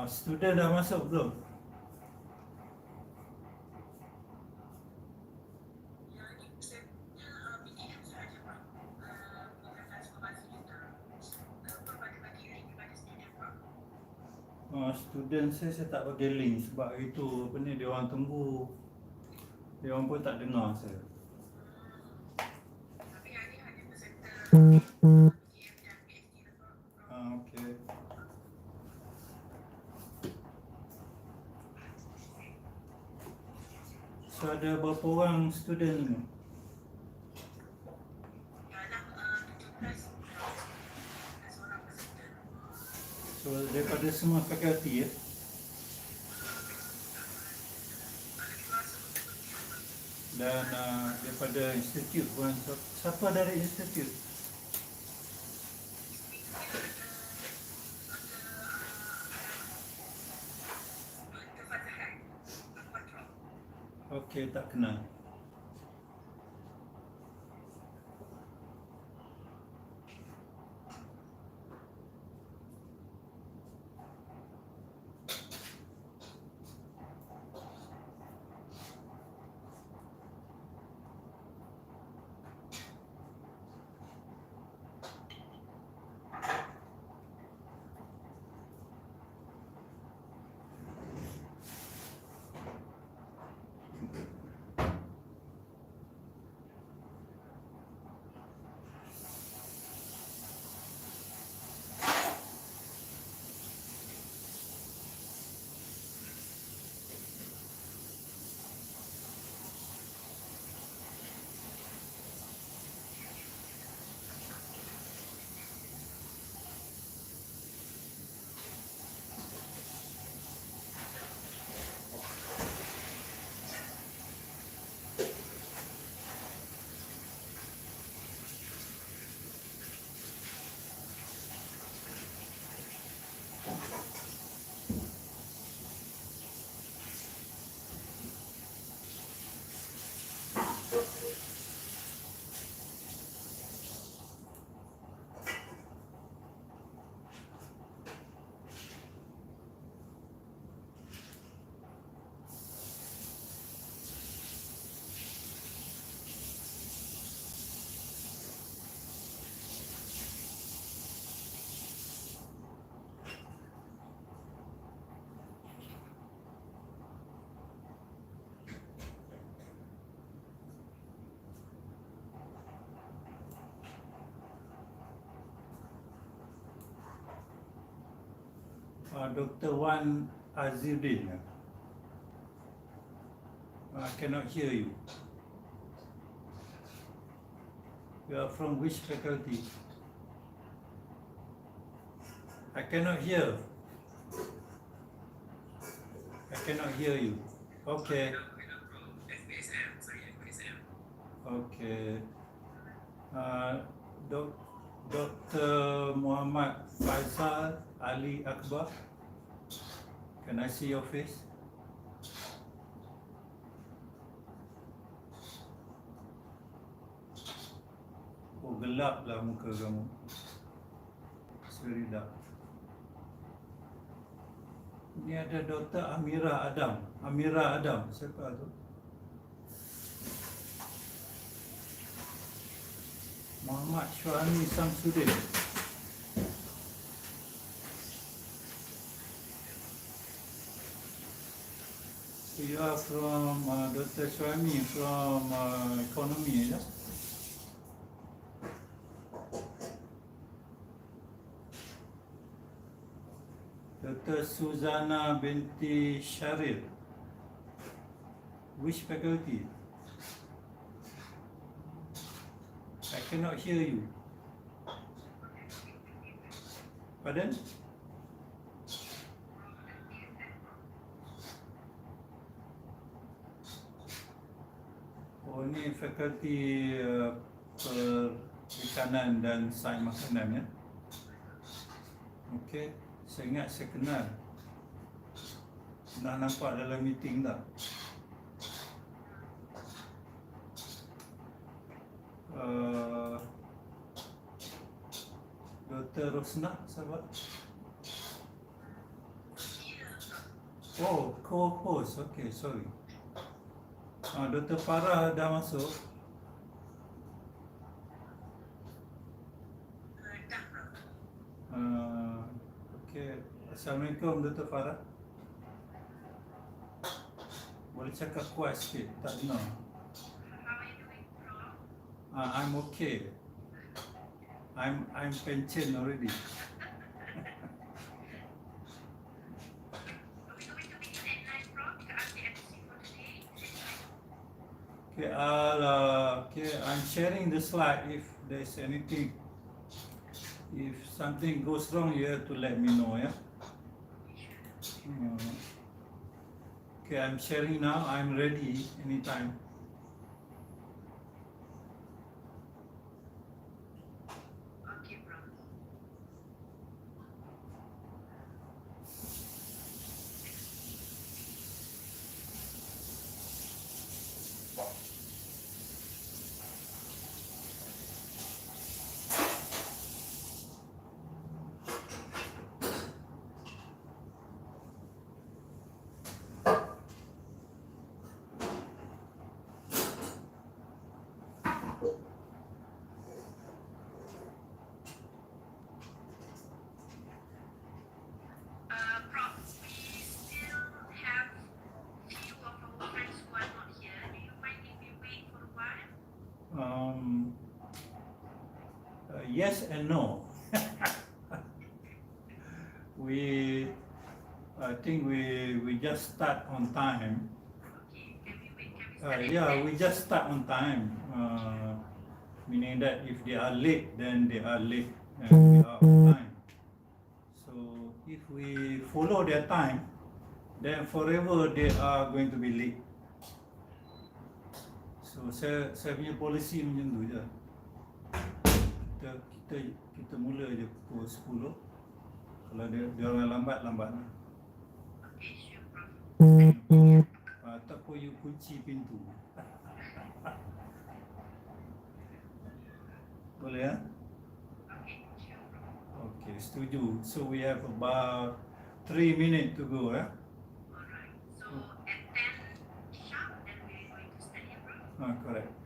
Student dah masuk belum? Student saya tak bagi link sebab itu apa ni, dia orang tunggu. Dia orang pun tak dengar saya. Okey. So ada berapa orang student ni? So daripada semua fakulti ya? Dan daripada institut pun, siapa dari institut? Okey, tak kenal. Dr. Wan Aziruddin. I cannot hear you. You are from which faculty? I cannot hear. I cannot hear you. Okay. Okay. Dr. Muhammad Faisal Ali Akbar. Can I see your face? Oh, gelap lah muka kamu. It's very dark. Ini ada Dr. Amira Adam. Amira Adam, siapa tu? Muhammad Syuani Samsudin. You are from Dr. Syuani from economy, ya? Dr. Suzana binti Syarif. Which faculty? I cannot hear you. Pardon? Oh, ini fakulti perikanan dan sains makanan ya. Okey, saya ingat saya kenal. Nak nampak dalam meeting tak? Dr. Rosna, sahabat. Oh, co-host. Okay, sorry. Dr. Farah dah masuk. Okay. Assalamualaikum, Dr. Farah. Boleh cakap kuat sikit, tak dengar. How are you doing, Prof? I'm okay. I'm pension already. Are we going to begin at 9, Prof? Kita update MC for today. Okay, I'm sharing the slide. If there's anything, if something goes wrong, you have to let me know, yeah? Okay, I'm sharing now. I'm ready anytime. Okay, Prof. Prof, we still have few of our friends who are not here. Do you mind if we wait for a while? Yes and no. I think we just start on time. Okay, can we wait? Can we start at Yeah, 10? we just start on time. Meaning that if they are late, then they are late and we are on time. So if we follow their time, then forever they are going to be late. So saya punya policy macam tu je. Kita mula je pukul 10. Kalau dia orang lambat lah. Okay, sure, Prof. Ataupun you kunci pintu. Boleh ya? Okay, sure, Prof. Okay, setuju. So we have about 3 minutes to go, ya? Alright, so at 10 sharp, then we're going to start here, Prof. Correct. Alright.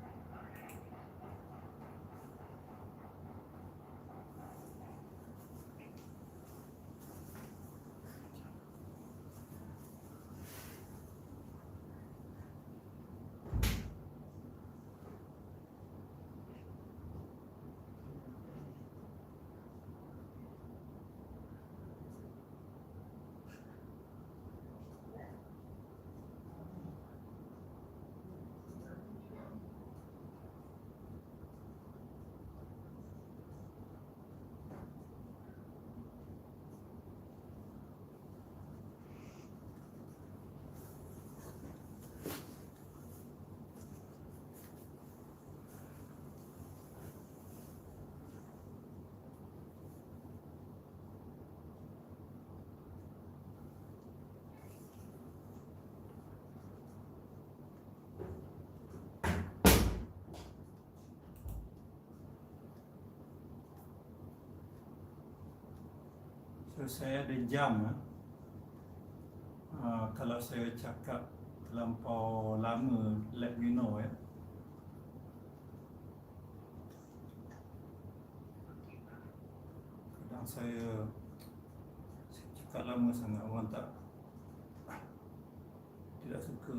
So saya ada jam. Kalau saya cakap terlampau lama, let me know, ya. Kadang saya cakap lama sangat, orang tidak suka.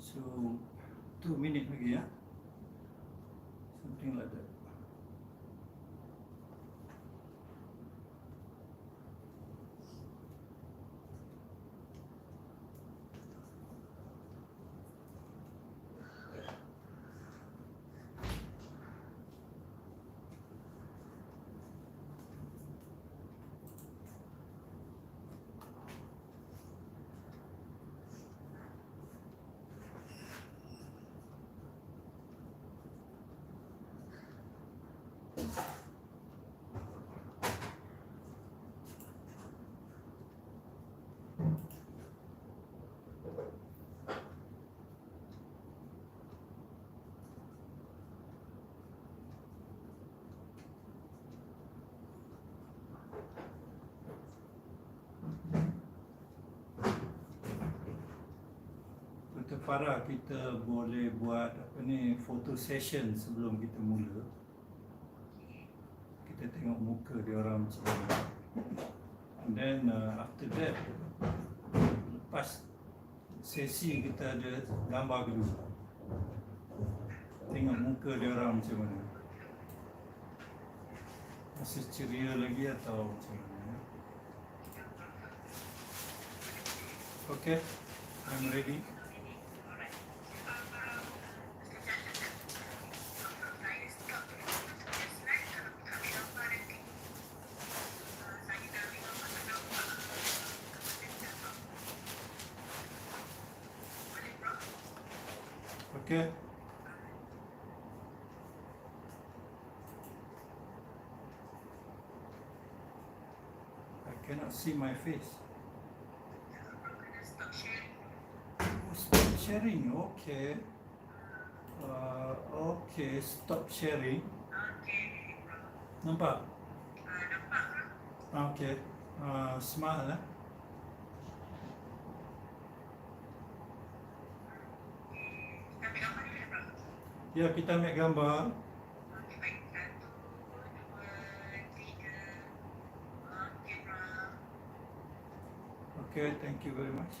So 2 minit lagi, ya. Something like that. Farah, kita boleh buat apa ni, photo session sebelum kita mula. Kita tengok muka dia orang macam mana. And then after that, lepas sesi kita ada gambar kedua. Tengok muka dia orang macam mana. Masih ceria lagi atau macam mana. Okay, I'm ready. Okay. I cannot see my face. Oh, stop sharing. Okay. Okay, stop sharing. Nampak? Okay. Smile lah. Ya, kita ambil gambar. Okay, thank you very much.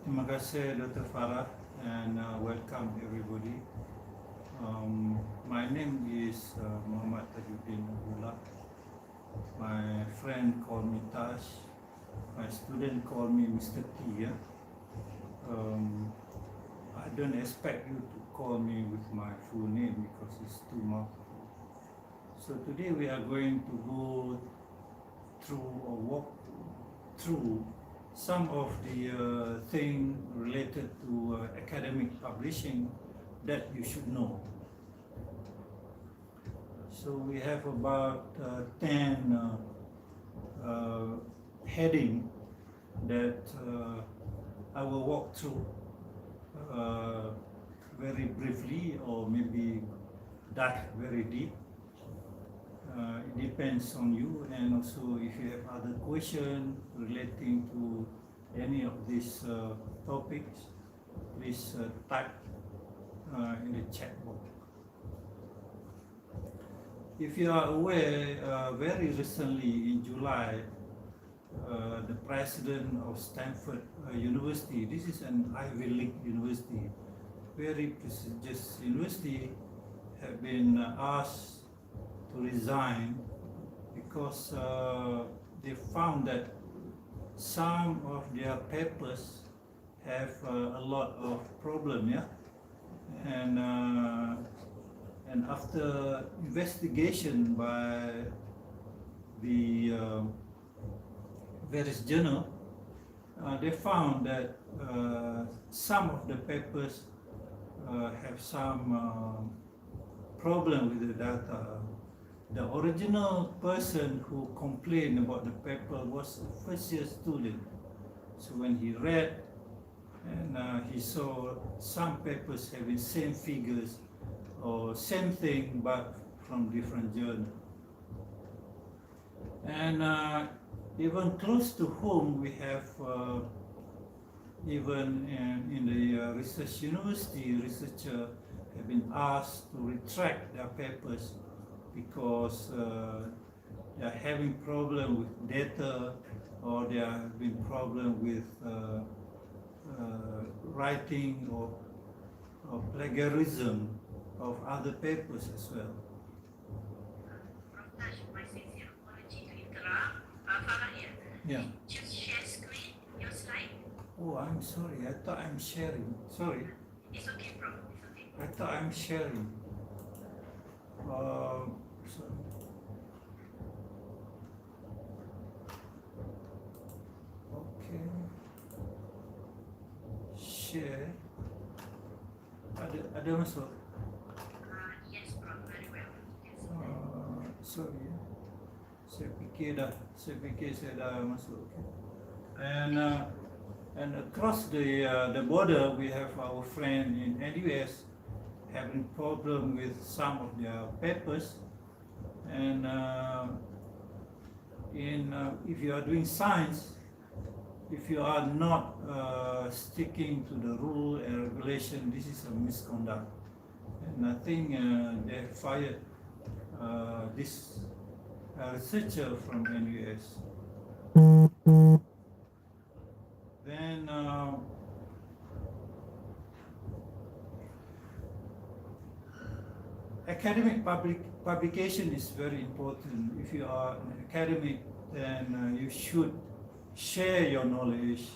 Terima kasih Dr. Farah and welcome everybody. My name is Muhammad Tajuddin Abdullah. My friend call me Taj. My student call me Mr. T. Yeah? I don't expect you to call me with my full name because it's too mouthful. So today we are going to go through or walk through some of the things related to academic publishing that you should know. So we have about 10 heading that I will walk through very briefly or maybe dive very deep. It depends on you, and also if you have other questions relating to any of these topics, please type in the chat box. If you are aware, very recently in July, the president of Stanford University, this is an Ivy League university, very prestigious university, have been asked to resign because they found that some of their papers have a lot of problem, yeah, and after investigation by the various journal, they found that some of the papers have some problem with the data. The original person who complained about the paper was a first-year student. So when he read and he saw some papers having same figures or same thing but from different journal. And even close to home, we have even in the research university, researchers have been asked to retract their papers because they are having problem with data, or there have been problem with writing or plagiarism of other papers as well. Prof, my sincere apology to interrupt. Farah here. Yeah. Just share screen, your slide. Oh, I'm sorry. I thought I'm sharing. Sorry. It's okay, Prof. It's okay. I thought I'm sharing. Sorry. Okay. Share. Ada masuk? Yes, Prof. Very well. Yes. Sorry. Saya fikir saya dah masuk. Okay. And across the border, we have our friend in NUS having problem with some of their papers, and if you are doing science, if you are not sticking to the rule and regulation, this is a misconduct. And I think they fired this researcher from NUS. Then academic publication is very important. If you are an academic, then you should share your knowledge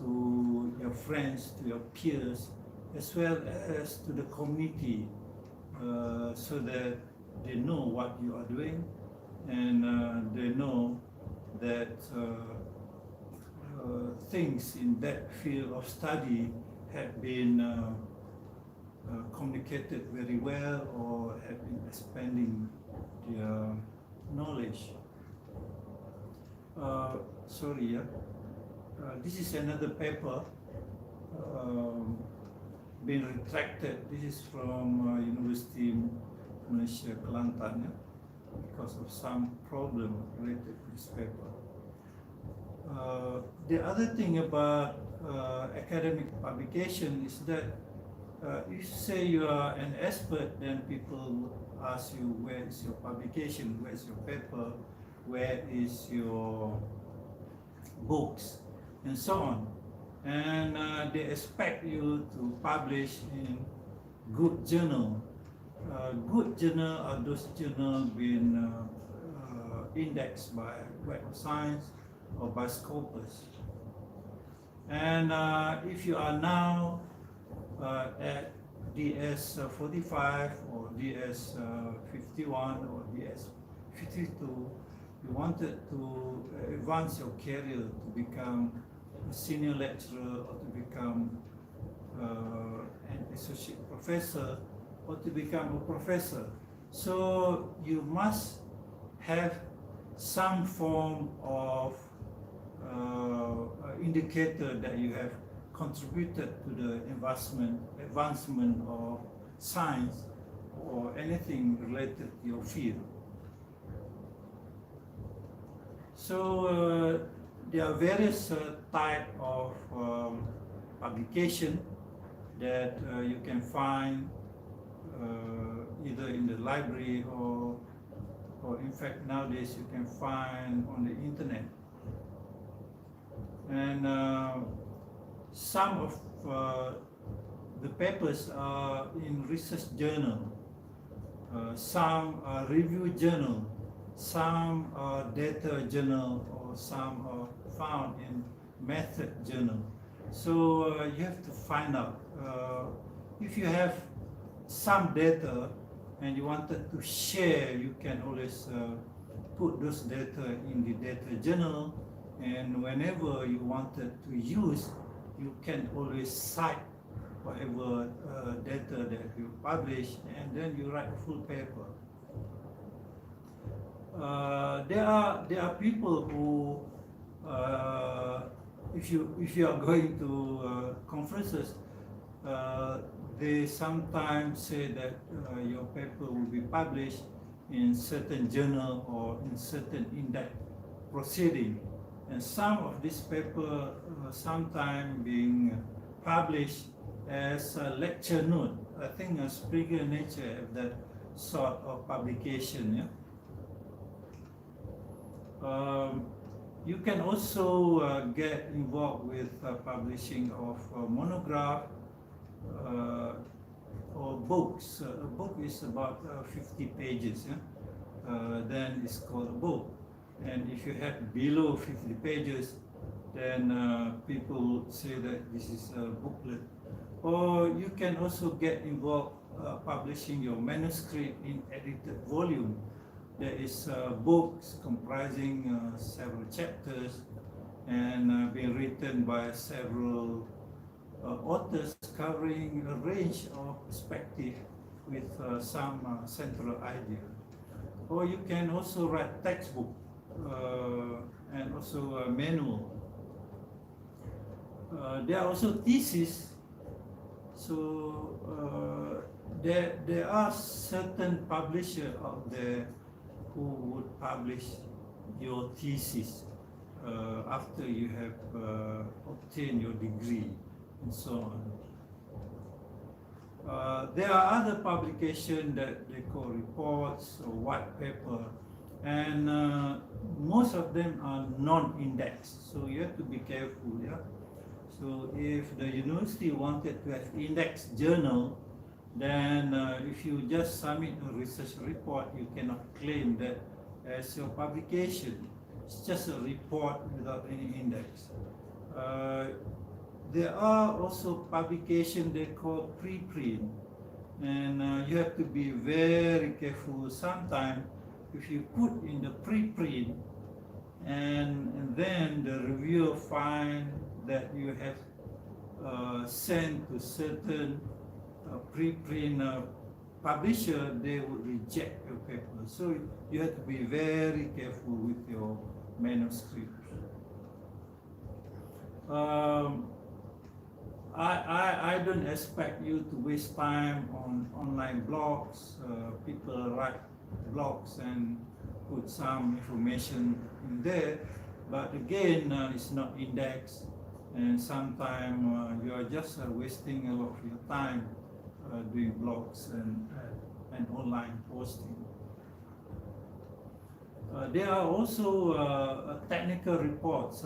to your friends, to your peers, as well as to the community, so that they know what you are doing, and they know that things in that field of study have been communicated very well, or have been expanding their knowledge. Sorry, this is another paper being retracted. This is from University Malaysia Kelantan, because of some problem related to this paper. The other thing about academic publication is that if you say you are an expert, then people ask you, where is your publication, where is your paper, where is your books, and so on. And they expect you to publish in good journal. Good journal are those journals being indexed by Web of Science or by Scopus. And if you are now at DS 45 or DS 51 or DS 52, you wanted to advance your career to become a senior lecturer, or to become an associate professor, or to become a professor. So you must have some form of indicator that you have contributed to the advancement of science or anything related to your field. So there are various type of publication that you can find either in the library, or in fact nowadays you can find on the internet. And some of the papers are in research journal, some are review journal, some are data journal, or some are found in method journal. So you have to find out. If you have some data and you wanted to share, you can always put those data in the data journal, and whenever you wanted to use, you can always cite whatever data that you publish, and then you write a full paper. There are people who, if you are going to conferences, they sometimes say that your paper will be published in certain journal or in certain index proceeding, and some of this paper sometimes being published as a lecture note. I think a Springer Nature have that sort of publication. Yeah. You can also get involved with publishing of monograph or books. A book is about 50 pages. Yeah? Then it's called a book. And if you have below 50 pages, then people say that this is a booklet. Or you can also get involved publishing your manuscript in edited volume. There is books comprising several chapters and being written by several authors covering a range of perspectives with some central idea. Or you can also write textbook and also a manual. There are also theses. So there are certain publishers out there who would publish your thesis after you have obtained your degree and so on. There are other publications that they call reports or white paper, and most of them are non-indexed, so you have to be careful. Yeah? So if the university wanted to have indexed journal, then if you just submit a research report, you cannot claim that as your publication. It's just a report without any index. There are also publications they call preprint, and you have to be very careful. Sometimes if you put in the preprint and then the reviewer find that you have sent to certain preprint publisher, they would reject your paper. So you have to be very careful with your manuscript. I don't expect you to waste time on online blogs. People write blogs and put some information in there, but again, it's not indexed, and sometimes you are just wasting a lot of your time doing blogs and online posting. There are also technical reports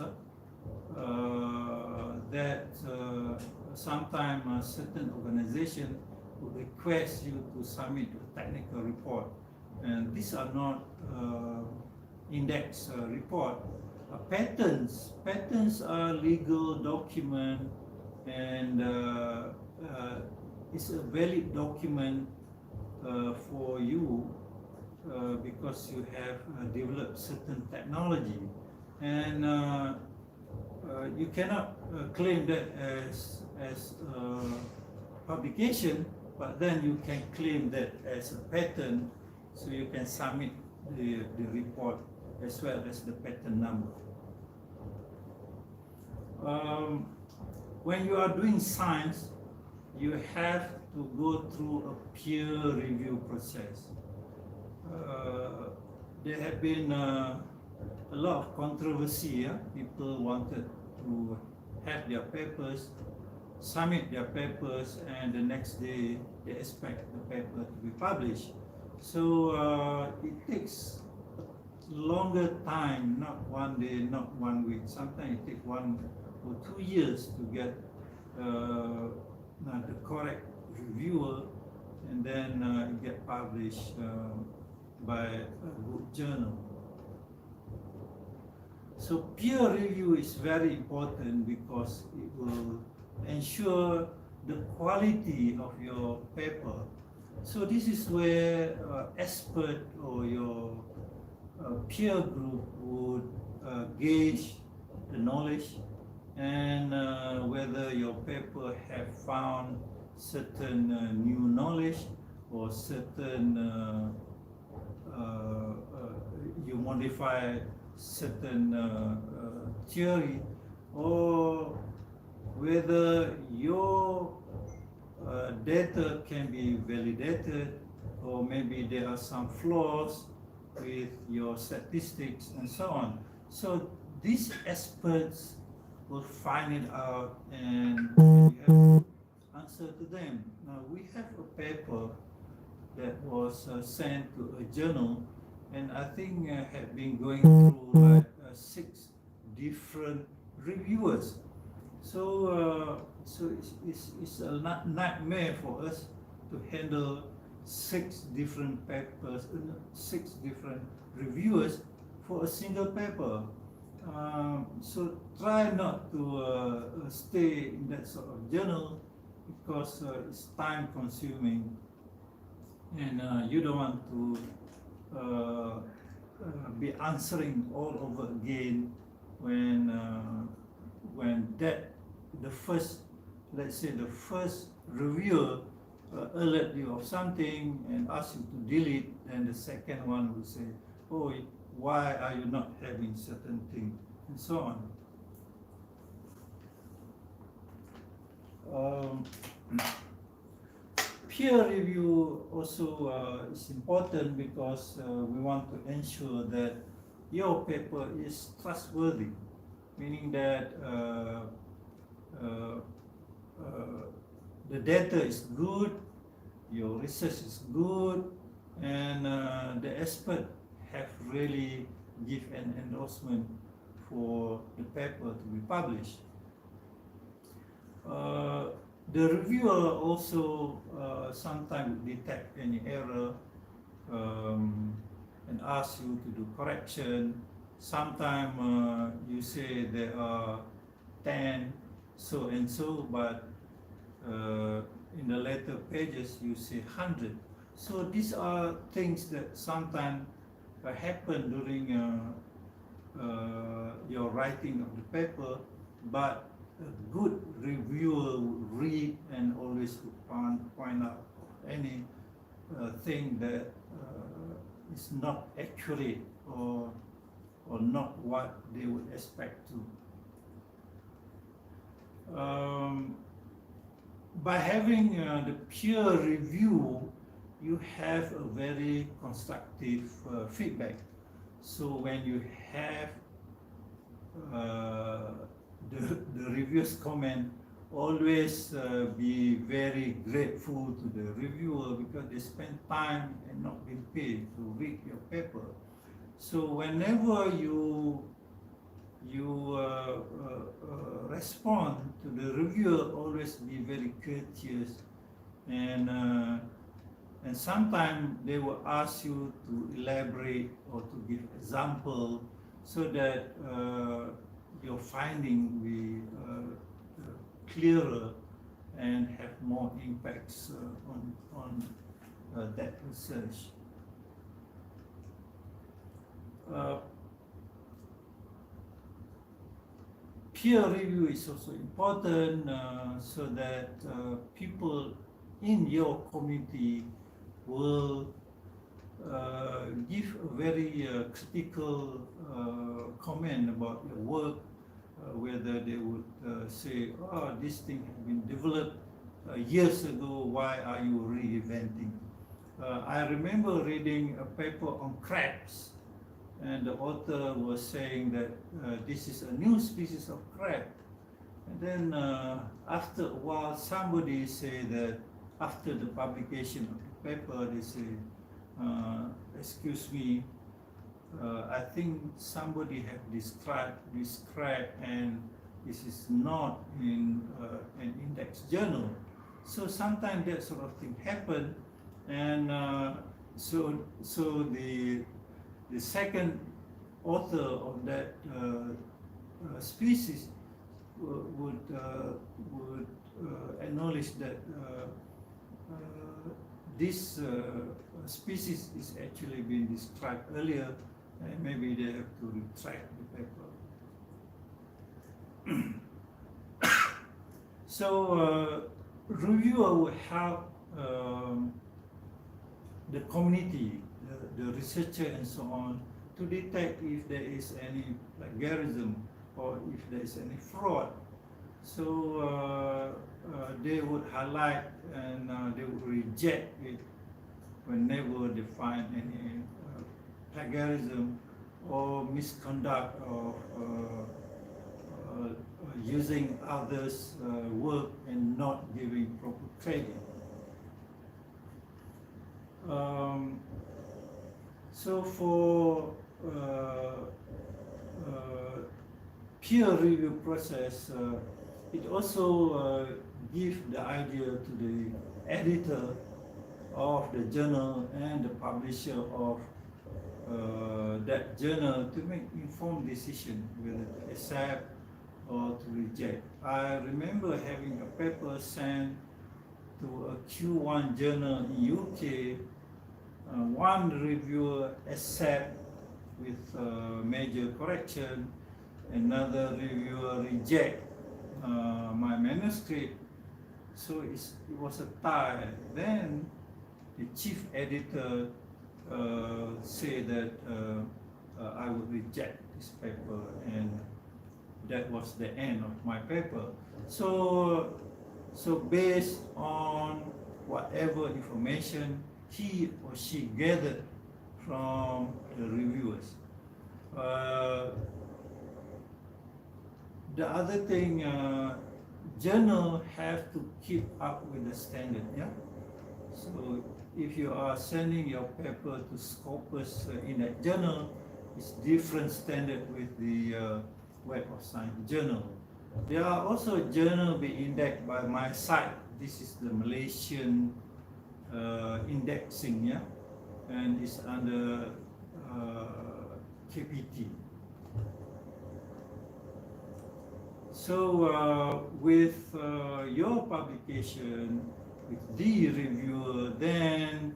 that sometimes certain organization will request you to submit a technical report, and these are not index report. Patents are legal document, and it's a valid document for you because you have developed certain technology, and you cannot claim that as publication, but then you can claim that as a patent, so you can submit the report as well as the patent number. When you are doing science, you have to go through a peer review process. There have been a lot of controversy. Yeah? People wanted to have their papers, submit their papers, and the next day they expect the paper to be published. So it takes longer time, not one day, not 1 week. Sometimes it takes 1 or 2 years to get the correct reviewer, and then it get published by a good journal. So peer review is very important because it will ensure the quality of your paper. So this is where expert or your peer group would gauge the knowledge, and whether your paper have found certain new knowledge or certain you modify certain theory, or whether your data can be validated, or maybe there are some flaws with your statistics and so on. So these experts will find it out, and you have to answer to them. Now we have a paper that was sent to a journal, and I think had been going through like 6 different reviewers. So it's a nightmare for us to handle 6 different papers, 6 different reviewers for a single paper. So try not to stay in that sort of journal, because it's time consuming, and you don't want to be answering all over again when the first, let's say the first reviewer alert you of something and ask you to delete, and the second one will say, oh, why are you not having certain thing, and so on. Peer review also is important, because we want to ensure that your paper is trustworthy, meaning that the data is good, your research is good, and the expert have really give an endorsement for the paper to be published. The reviewer also sometimes detect any error and ask you to do correction. Sometimes you say there are 10 so and so, but in the later pages you say 100. So these are things that sometimes happen during your writing of the paper, but a good reviewer will read and always point out any thing that is not accurate or not what they would expect to. By having the peer review, you have a very constructive feedback. So when you have the reviewers comment, always be very grateful to the reviewer, because they spend time and not being paid to read your paper. So whenever you respond to the reviewer, always be very courteous, and sometimes they will ask you to elaborate or to give example, so that your finding will be clearer and have more impacts on that research. Peer review is also important, so that people in your community will give a very critical comment about your work, whether they would say, oh, this thing has been developed years ago, why are you reinventing? I remember reading a paper on crabs, and the author was saying that this is a new species of crab. And then after a while, somebody say that after the publication of the paper, they say, excuse me, I think somebody have described this crab, and this is not in an index journal. So sometimes that sort of thing happen, and so the second author of that species would acknowledge that this species is actually been described earlier, and maybe they have to retract the paper. So reviewer will help the community, the researcher and so on, to detect if there is any plagiarism or if there is any fraud. So they would highlight and they would reject it whenever they find any plagiarism or misconduct of using others' work and not giving proper credit. So for peer review process, it also gives the idea to the editor of the journal and the publisher of that journal to make informed decision whether to accept or to reject. I remember having a paper sent to a Q1 journal in UK. One reviewer accept with major correction, another reviewer reject my manuscript. So it was a tie. Then the chief editor said that I would reject this paper, and that was the end of my paper. So based on whatever information he or she gathered from the reviewers. The other thing, journal have to keep up with the standard, yeah? So if you are sending your paper to Scopus in a journal, it's different standard with the Web of Science journal. There are also journals being indexed by my site. This is the Malaysian indexing, yeah, and it's under KPT. So with your publication, with the reviewer, then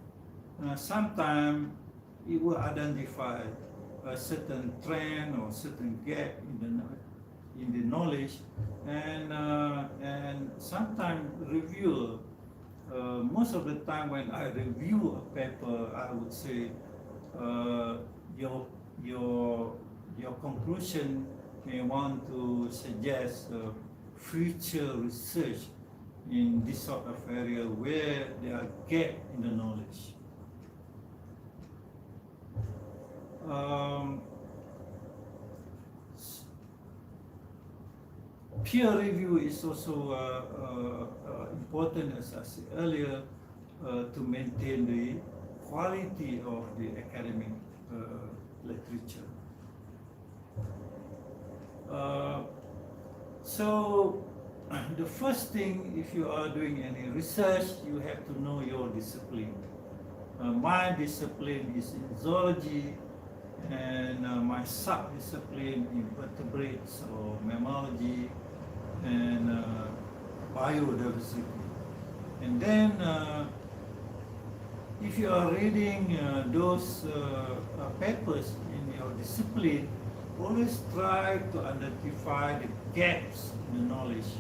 sometimes it will identify a certain trend or certain gap in the knowledge, and sometimes reviewer. Most of the time when I review a paper, I would say your conclusion may want to suggest future research in this sort of area where there are gaps in the knowledge. Peer review is also important, as I said earlier, to maintain the quality of the academic literature. So the first thing, if you are doing any research, you have to know your discipline. My discipline is in zoology, and my sub-discipline in vertebrates or mammalogy and biodiversity. And then if you are reading those papers in your discipline, always try to identify the gaps in the knowledge.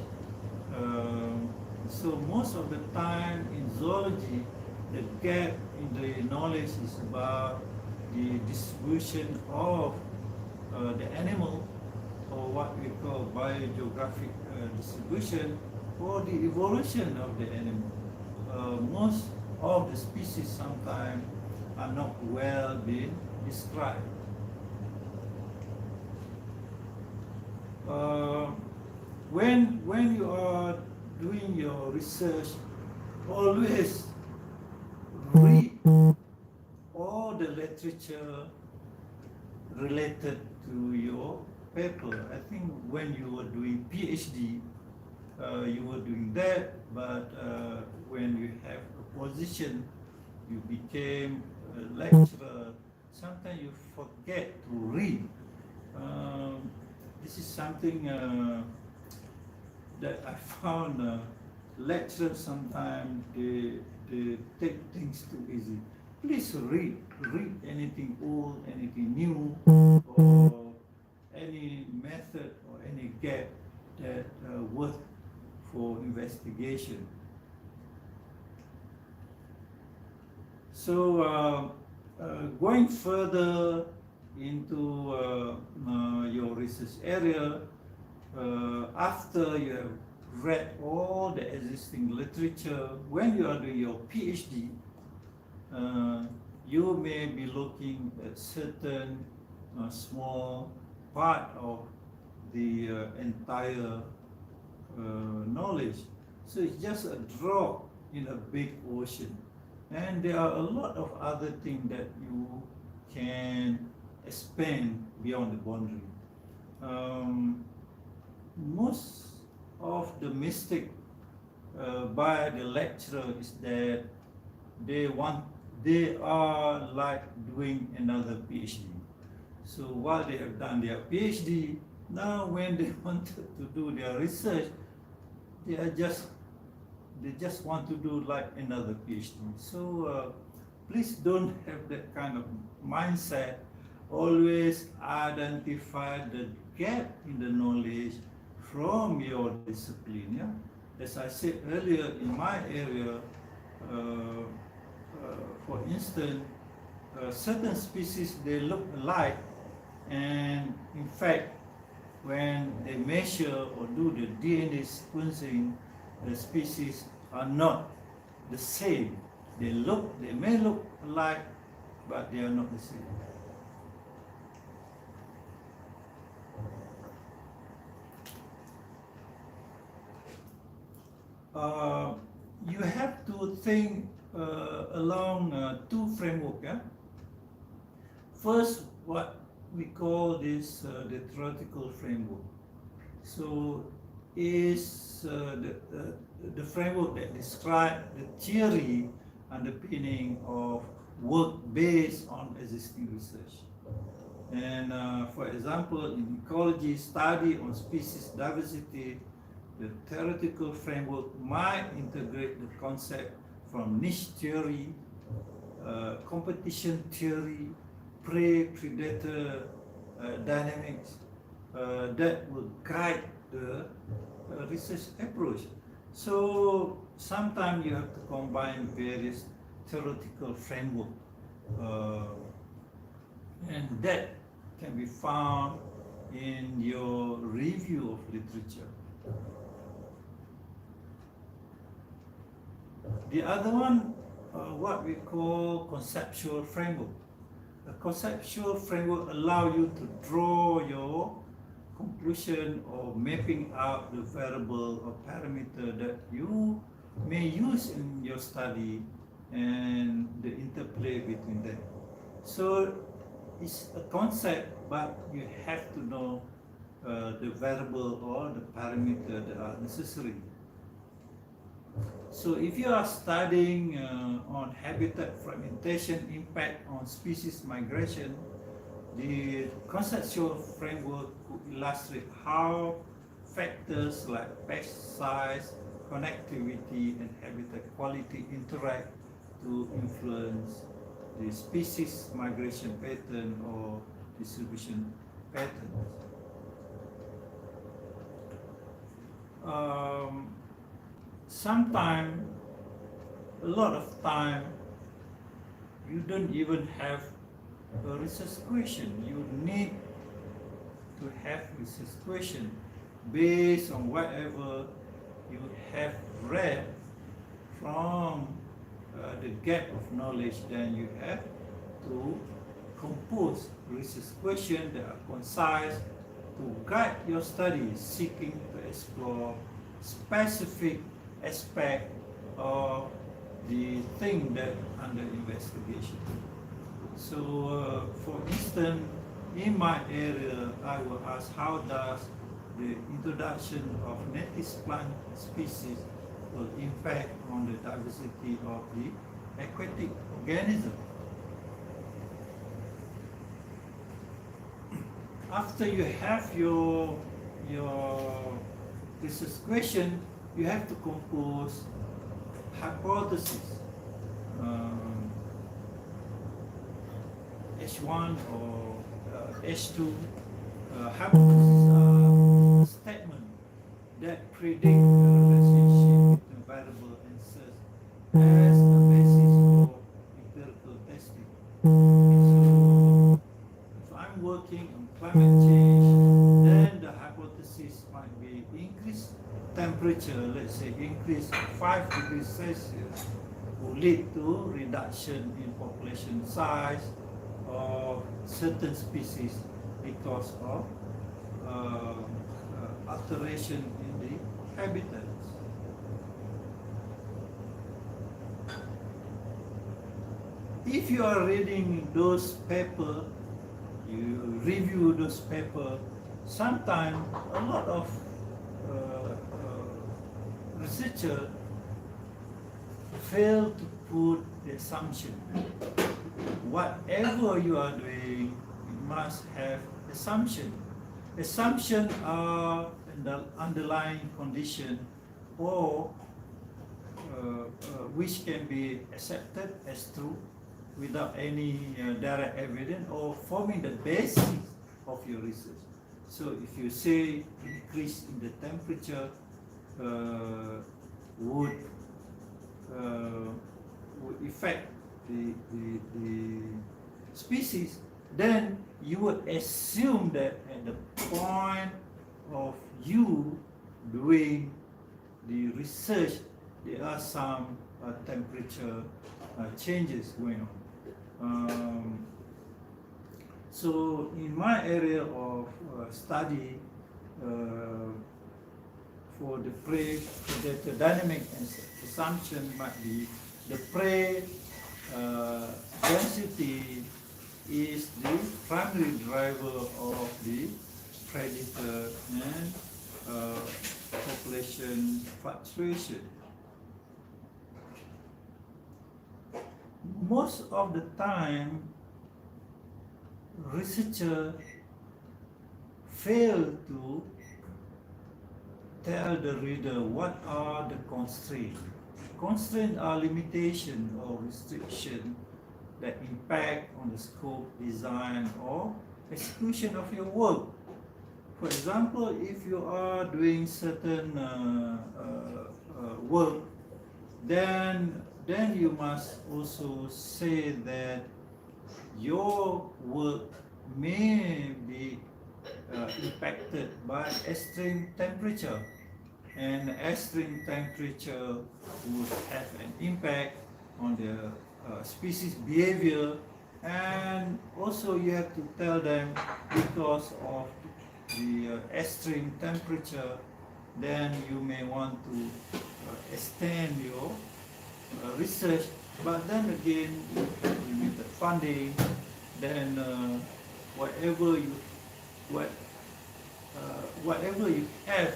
So most of the time in zoology, the gap in the knowledge is about the distribution of the animal, or what we call biogeographic distribution, or the evolution of the animal. Most of the species sometimes are not well being described. When you are doing your research, always read all the literature related to your paper. I think when you were doing PhD, you were doing that, but when you have a position, you became a lecturer, sometimes you forget to read. This is something that I found lecturers sometimes they take things too easy. Please read anything old, anything new, or any method or any gap. that worth for investigation. So going further into your research area, after you have read all the existing literature, when you are doing your PhD, you may be looking at certain small part of the entire knowledge. So it's just a drop in a big ocean. And there are a lot of other things that you can expand beyond the boundary. Most of the mistake by the lecturer is that they are like doing another PhD. So while they have done their PhD, now when they wanted to do their research, they just want to do like another PhD. So please don't have that kind of mindset. Always identify the gap in the knowledge from your discipline. Yeah? As I said earlier, in my area, for instance, certain species, they look alike, and in fact, when they measure or do the DNA sequencing, the species are not the same. They may look alike, but they are not the same. You have to think along two frameworks. Yeah? First, what we call this the theoretical framework. So is the framework that describes the theory underpinning of work based on existing research. And for example, in ecology, study on species diversity, the theoretical framework might integrate the concept from niche theory, competition theory, prey-predator dynamics that will guide the research approach. So sometimes you have to combine various theoretical framework, and that can be found in your review of literature. The other one, what we call conceptual framework. A conceptual framework allows you to draw your conclusion or mapping out the variable or parameter that you may use in your study and the interplay between them. So it's a concept, but you have to know the variable or the parameter that are necessary. So if you are studying on habitat fragmentation impact on species migration, the conceptual framework could illustrate how factors like patch size, connectivity, and habitat quality interact to influence the species migration pattern or distribution patterns. Sometimes, a lot of time, you don't even have a research question. You need to have research question based on whatever you have read from the gap of knowledge. Then you have to compose research questions that are concise to guide your study, seeking to explore specific aspect of the thing that under investigation. So, for instance, in my area, I will ask how does the introduction of native plant species will impact on the diversity of the aquatic organism. After you have your research question, you have to compose hypothesis. H1 or H2 hypotheses are statement that predict the relationship between variable and search as a basis for empirical testing. So, if I'm working on climate change, then the hypothesis might be increased temperature, let's say increase 5 degrees Celsius, will lead to reduction in population size of certain species because of alteration in the habitats. If you are reading those papers, you review those papers, sometimes a lot of researchers fail to put the assumption. Whatever you are doing, you must have assumption. Assumptions are the underlying condition or which can be accepted as true without any direct evidence or forming the basis of your research. So if you say increase in the temperature would affect the species, then you would assume that at the point of you doing the research, there are some temperature changes going on. So in my area of study, for the prey predator dynamic assumption might be the prey density is the primary driver of the predator and population fluctuation. Most of the time, researchers fail to tell the reader what are the constraints. Constraints are limitations or restrictions that impact on the scope, design, or execution of your work. For example, if you are doing certain work, then you must also say that your work may be impacted by extreme temperature, and extreme temperature would have an impact on the species behavior, and also you have to tell them because of the extreme temperature, then you may want to extend your research, but then again limited funding, then whatever you have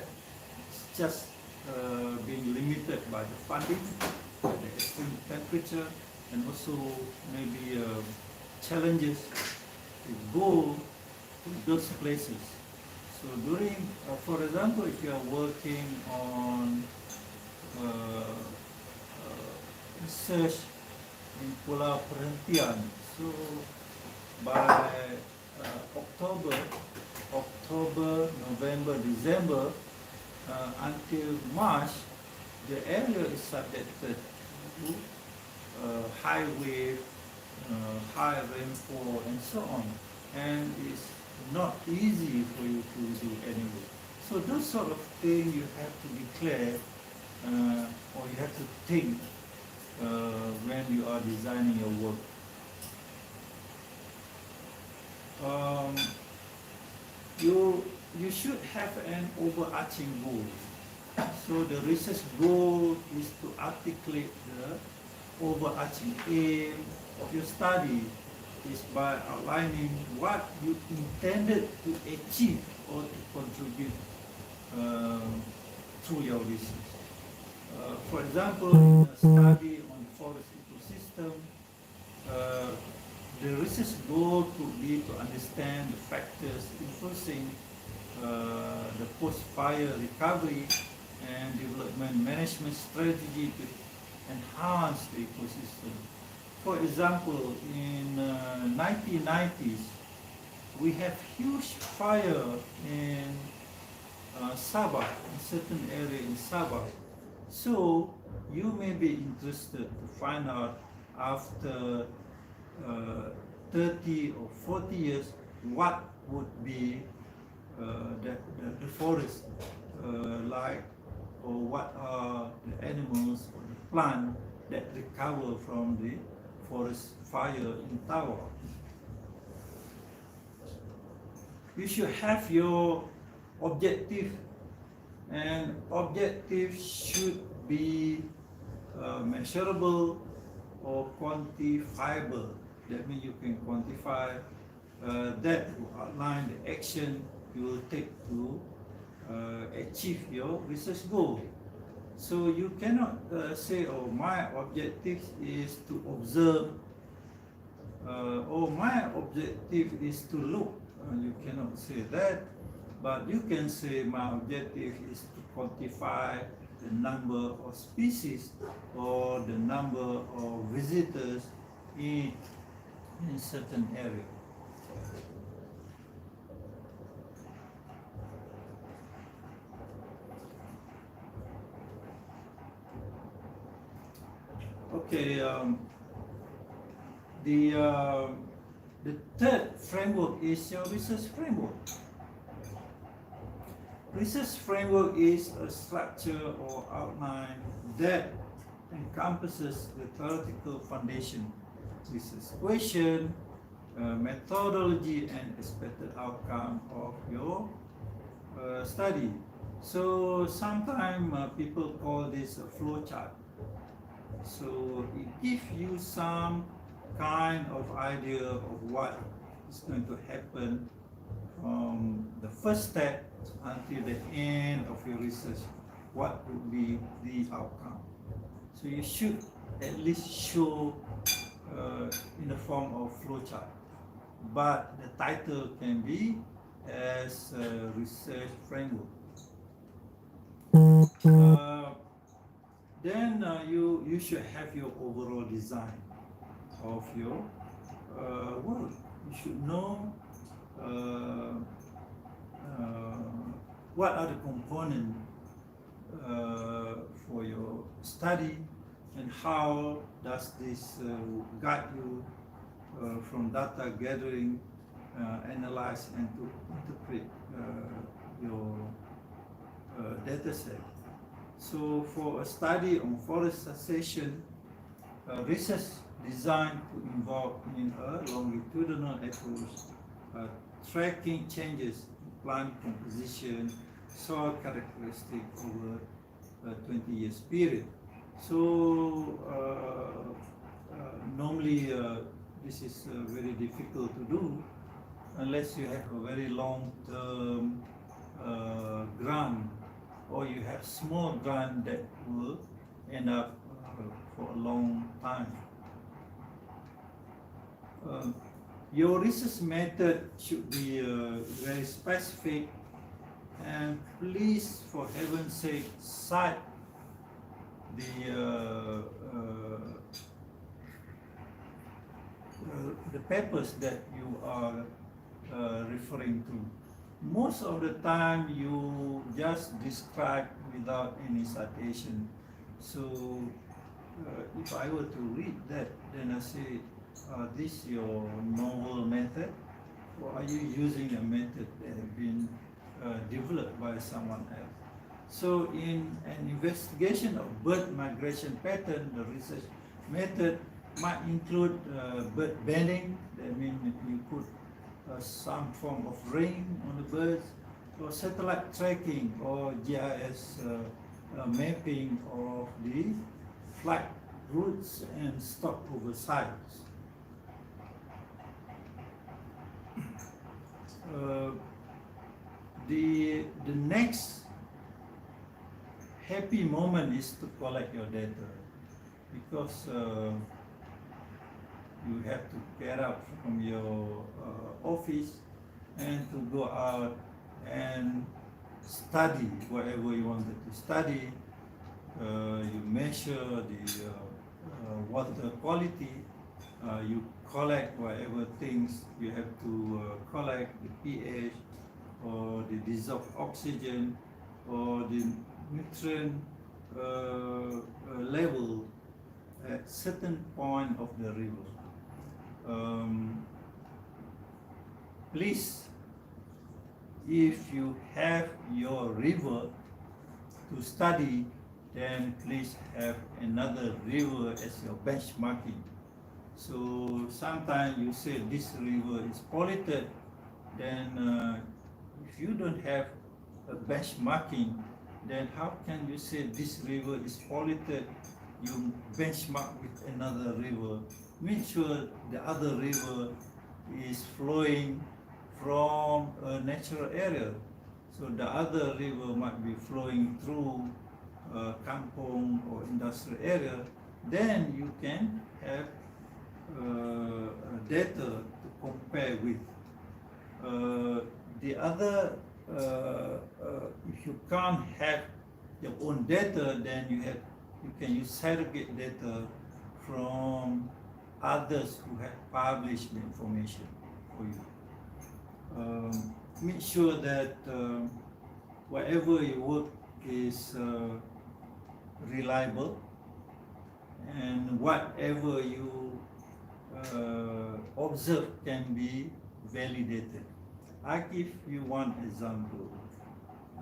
is just being limited by the funding, by the extreme temperature, and also maybe challenges to go to those places. So during, for example, if you are working on research in Pulau Perhentian, so by October, November, December, until March, the area is subjected to high wave, high rainfall, and so on, and it's not easy for you to do anyway. So those sort of things you have to declare, or you have to think when you are designing your work. You should have an overarching goal. So the research goal is to articulate the overarching aim of your study is by outlining what you intended to achieve or to contribute through your research. For example, in a study on forest ecosystem, the research goal could be to understand the factors influencing the post-fire recovery and development management strategy to enhance the ecosystem. For example, in 1990s, we have huge fire in Sabah, a certain area in Sabah. So you may be interested to find out after 30 or 40 years what would be the forest like, or what are the animals or the plant that recover from the forest fire in Tawau. You should have your objective, and objective should be measurable or quantifiable. That means you can quantify that to outline the action you will take to achieve your research goal. So you cannot say, oh, my objective is to observe, or my objective is to look. You cannot say that, but you can say my objective is to quantify the number of species or the number of visitors in certain area. Okay, the third framework is your research framework. Research framework is a structure or outline that encompasses the theoretical foundation, research question, methodology, and expected outcome of your study. So sometimes people call this a flow chart. So it gives you some kind of idea of what is going to happen from the first step until the end of your research. What would be the outcome? So you should at least show in the form of flowchart, but the title can be as a research framework. Then you should have your overall design of your work. You should know what are the components for your study, and how does this guide you from data gathering, analyze, and to interpret your data set. So for a study on forest succession, research designed to involve in a longitudinal approach, tracking changes in plant composition, soil characteristics over a 20 years period. So normally this is very difficult to do unless you have a very long-term grant, or you have small grant that will end up for a long time. Your research method should be very specific, and please, for heaven's sake, cite the papers that you are referring to. Most of the time you just describe without any citation. So if I were to read that, then I say, this is your novel method, or are you using a method that has been developed by someone else? So in an investigation of bird migration pattern, the research method might include bird banding. That means you put some form of ring on the birds, or satellite tracking, or GIS mapping of the flight routes and stopover sites. The next happy moment is to collect your data, because you have to get out from your office and to go out and study whatever you wanted to study. You measure the water quality, you collect whatever things you have to collect, the pH, or the dissolved oxygen, or the nutrient level at certain point of the river. Please, if you have your river to study, then please have another river as your benchmarking. So sometimes you say this river is polluted, then if you don't have a benchmarking, then how can you say this river is polluted? You benchmark with another river. Make sure the other river is flowing from a natural area. So the other river might be flowing through kampong or industrial area. Then you can have data to compare with. The other, if you can't have your own data, then you can use surrogate data from others who have published the information for you. Make sure that whatever you work is reliable, and whatever you observe can be validated. I give you one example.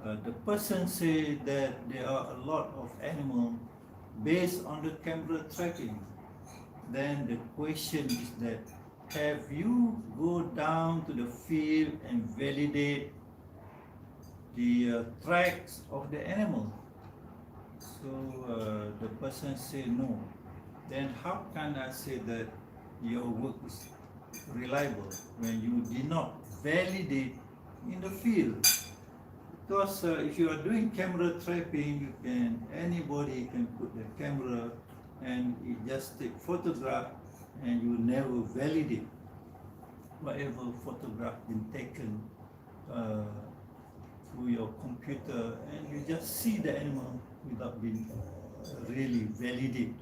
The person say that there are a lot of animals based on the camera tracking. Then the question is that, have you go down to the field and validate the tracks of the animal? So the person say no. Then how can I say that your work is reliable when you did not validate in the field? Because if you are doing camera trapping, anybody can put the camera and it just take photograph, and you never validate whatever photograph been taken through your computer, and you just see the animal without being really validate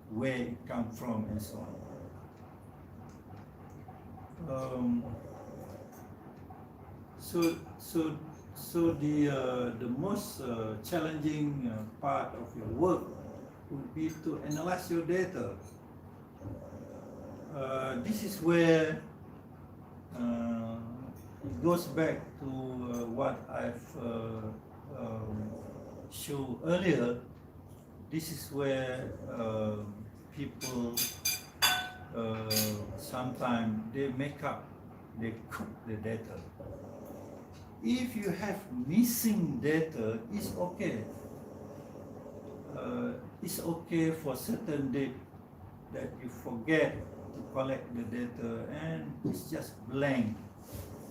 where it come from and so on. So the most challenging part of your work would be to analyze your data. This is where it goes back to what I've shown earlier. This is where people sometimes they cook the data. If you have missing data, it's okay. It's okay for certain date that you forget to collect the data and it's just blank.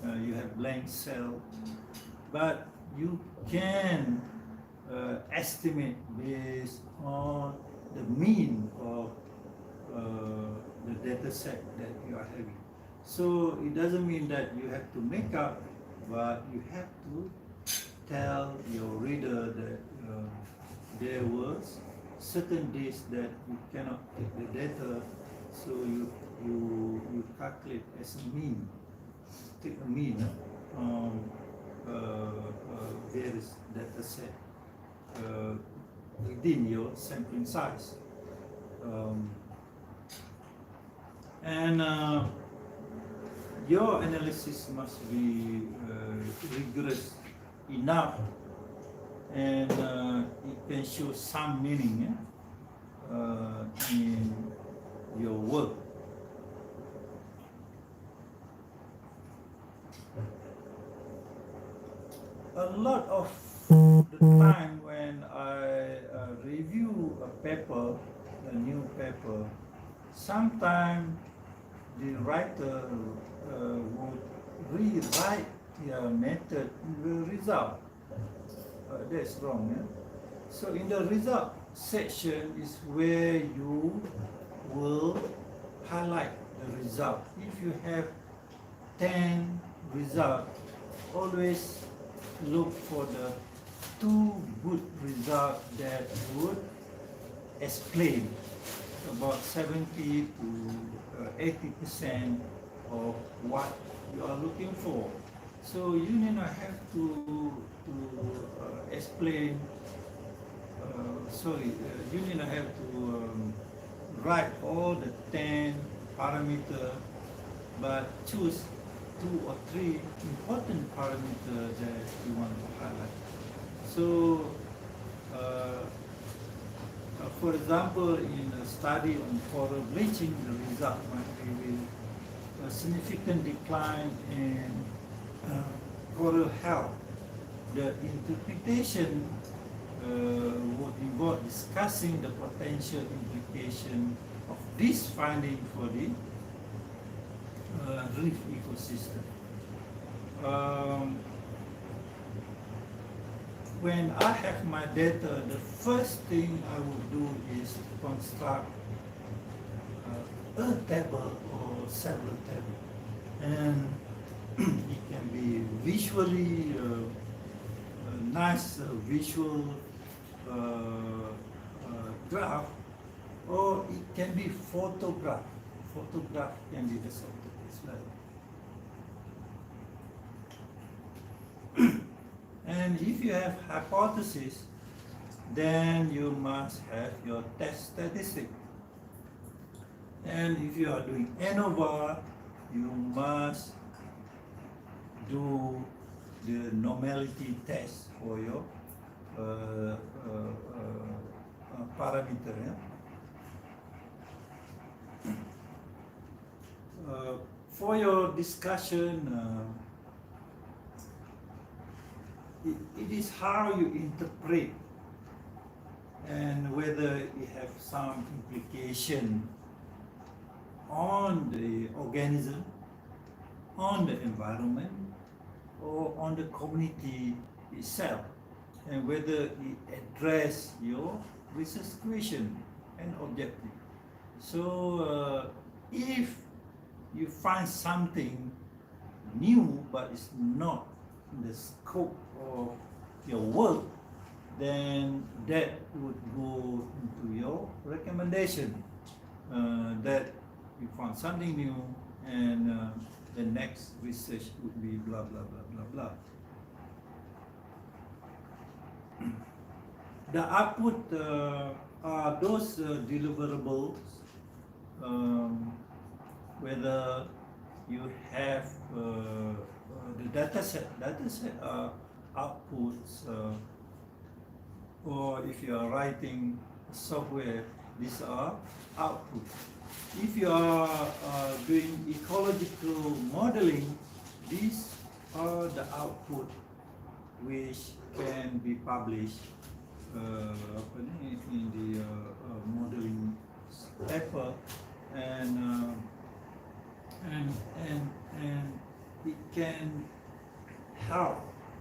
You have blank cell, but you can estimate based on the mean of the data set that you are having. So it doesn't mean that you have to make up, but you have to tell your reader that there was certain days that you cannot take the data, so you calculate as a mean. Take a mean from various data set within your sampling size. Your analysis must be rigorous enough, and it can show some meaning in your work. A lot of the time when I review a paper, a new paper, sometimes the writer would rewrite their method in the result. That's wrong. So in the result section is where you will highlight the result. If you have 10 results, always look for the 2 good results that would explain about 70 to 80% of what you are looking for. So you need not have to explain. You need not have to write all the 10 parameters, but choose 2 or 3 important parameters that you want to highlight. So, for example, in a study on coral bleaching, the result might be a significant decline in coral health. The interpretation would involve discussing the potential implication of this finding for the reef ecosystem. When I have my data, the first thing I will do is to construct a table or several tables, and it can be visually nice visual graph, or it can be photograph. Photograph can be the subject as well. And if you have hypothesis, then you must have your test statistic. And if you are doing ANOVA, you must do the normality test for your parameter. For your discussion, it is how you interpret and whether it have some implication on the organism, on the environment, or on the community itself, and whether it address your research question and objective. So if you find something new but it's not in the scope of your work, then that would go into your recommendation, that you found something new, and the next research would be blah blah blah blah blah. The output are those deliverables, whether you have the dataset outputs, or if you are writing software, these are outputs. If you are doing ecological modeling, these are the output which can be published in the modeling paper, and it can help.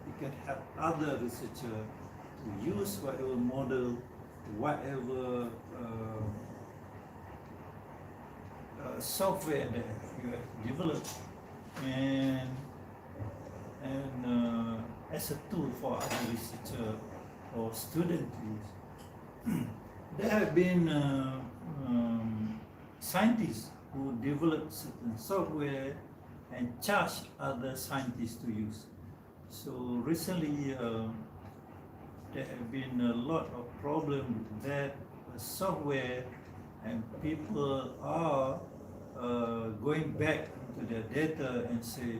It can help other researchers to use whatever model, whatever software that you have developed, and as a tool for other researcher or student to use. There have been scientists who develop certain software and charge other scientists to use. So recently there have been a lot of problems with that software, and people are going back into their data and say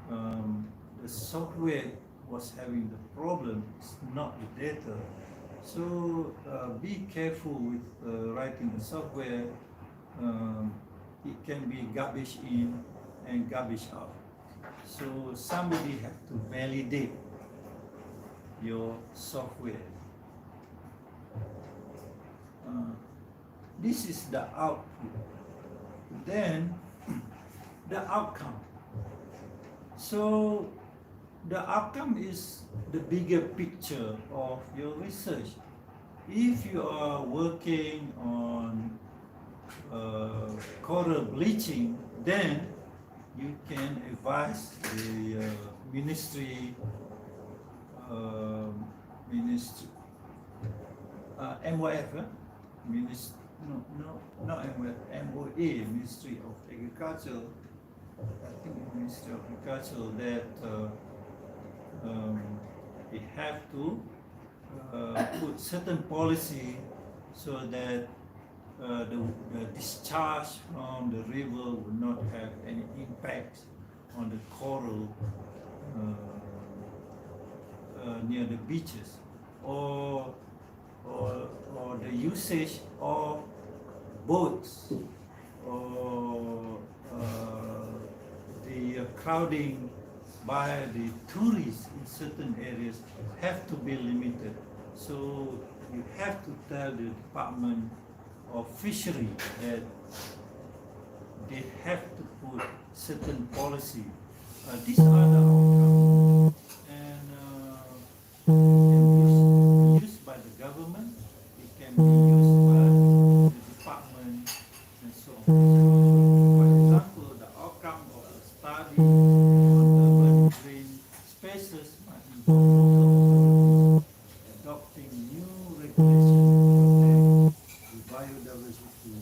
the software was having the problem, it's not the data. So be careful with writing the software. It can be garbage in and garbage out. So somebody have to validate your software. This is the output. Then the outcome. So the outcome is the bigger picture of your research. If you are working on coral bleaching, then you can advise the ministry, MOF, not MOF, MOA, Ministry of Agriculture, I think Ministry of Agriculture that they have to put certain policy so that the discharge from the river will not have any impact on the coral near the beaches, or the usage of boats, or the crowding by the tourists in certain areas have to be limited. So you have to tell the Department of Fishery that they have to put certain policy. These are the outcomes, and used by the government, it can be used by the department, and so on. For example, the outcome of a study on urban green spaces might involve local authorities adopting new regulations to protect the biodiversity,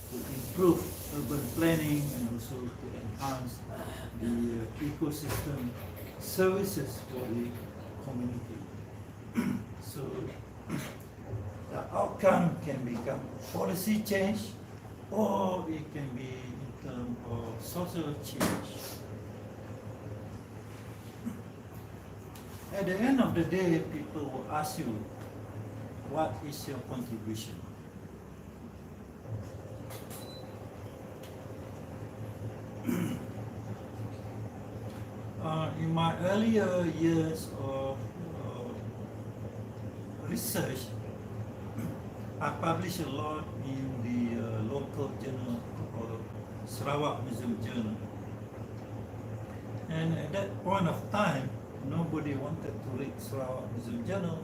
to improve urban planning, and also to enhance the ecosystem services for the community. So the outcome can become policy change, or it can be in terms of social change. At the end of the day, people will ask you, what is your contribution? In my earlier years of research, I published a lot in the local journal called Sarawak Museum Journal. And at that point of time, nobody wanted to read Sarawak Museum Journal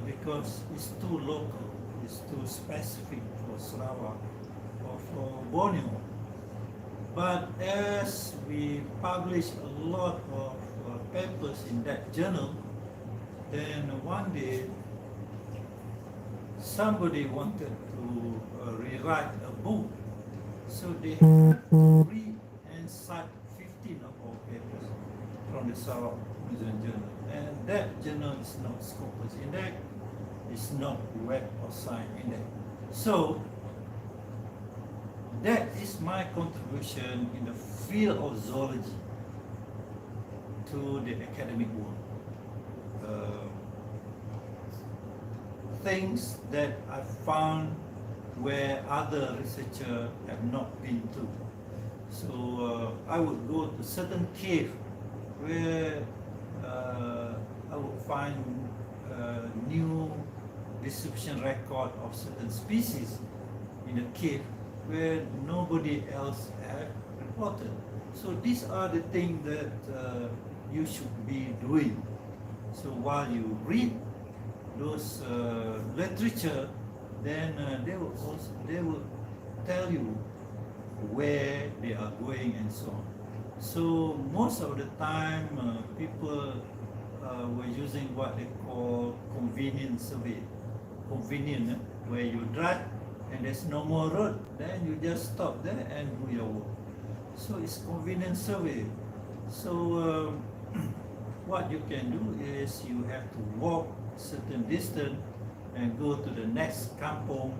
because it's too local, it's too specific for Sarawak or for Borneo. But as we published a lot of papers in that journal, then one day somebody wanted to rewrite a book, so they had to read and cite 15 of our papers from the Sarawak Museum Journal. And that journal is not Scopus Index, it's not Web or Science Index. So that is my contribution in the field of zoology to the academic world. Things that I found where other researchers have not been to. So I would go to certain cave where I would find new distribution record of certain species in a cave where nobody else have reported. So these are the things that you should be doing. So while you read those literature, then they will tell you where they are going and so on. So most of the time, people were using what they call convenient survey. Convenient, where you drive and there's no more road, then you just stop there and do your work. So it's convenient survey. So what you can do is you have to walk a certain distance and go to the next kampong,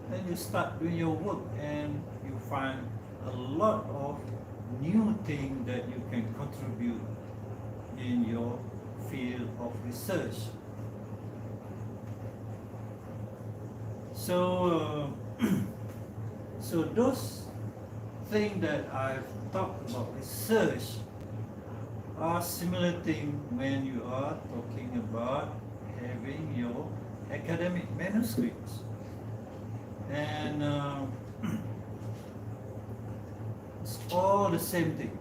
then you start doing your work and you find a lot of new things that you can contribute in your field of research. So, so those things that I've talked about research are similar things when you are talking about having your academic manuscripts. And it's all the same thing.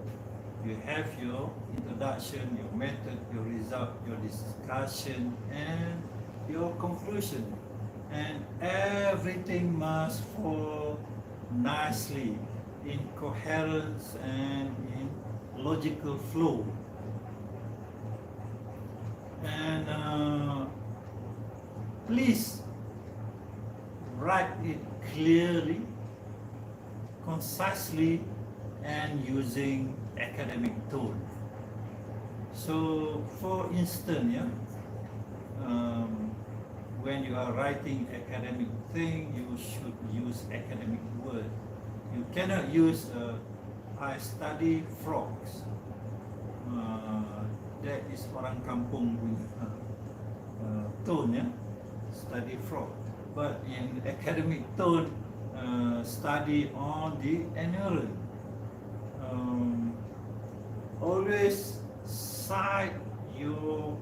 You have your introduction, your method, your result, your discussion, and your conclusion. And everything must fall nicely in coherence and in logical flow. And please write it clearly, concisely, and using academic tone. So, for instance, when you are writing academic thing, you should use academic word. You cannot use I study frogs. That is orang kampung punya tone, study frog. But in academic tone, study on the annual. Always cite your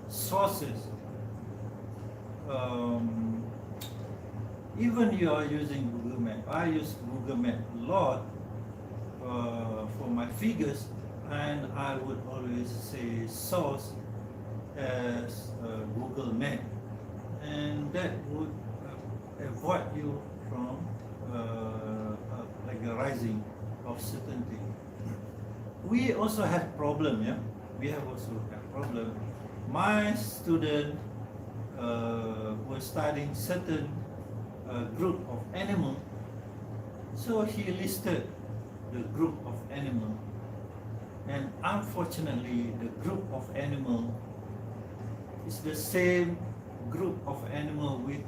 sources. Even you are using Google Map. I use Google Map a lot for my figures, and I would always say source as Google Map, and that would avoid you from plagiarizing of certain things. We also have problem, We have also have problem. My student was studying certain group of animal, so he listed the group of animal, and unfortunately the group of animal is the same group of animal with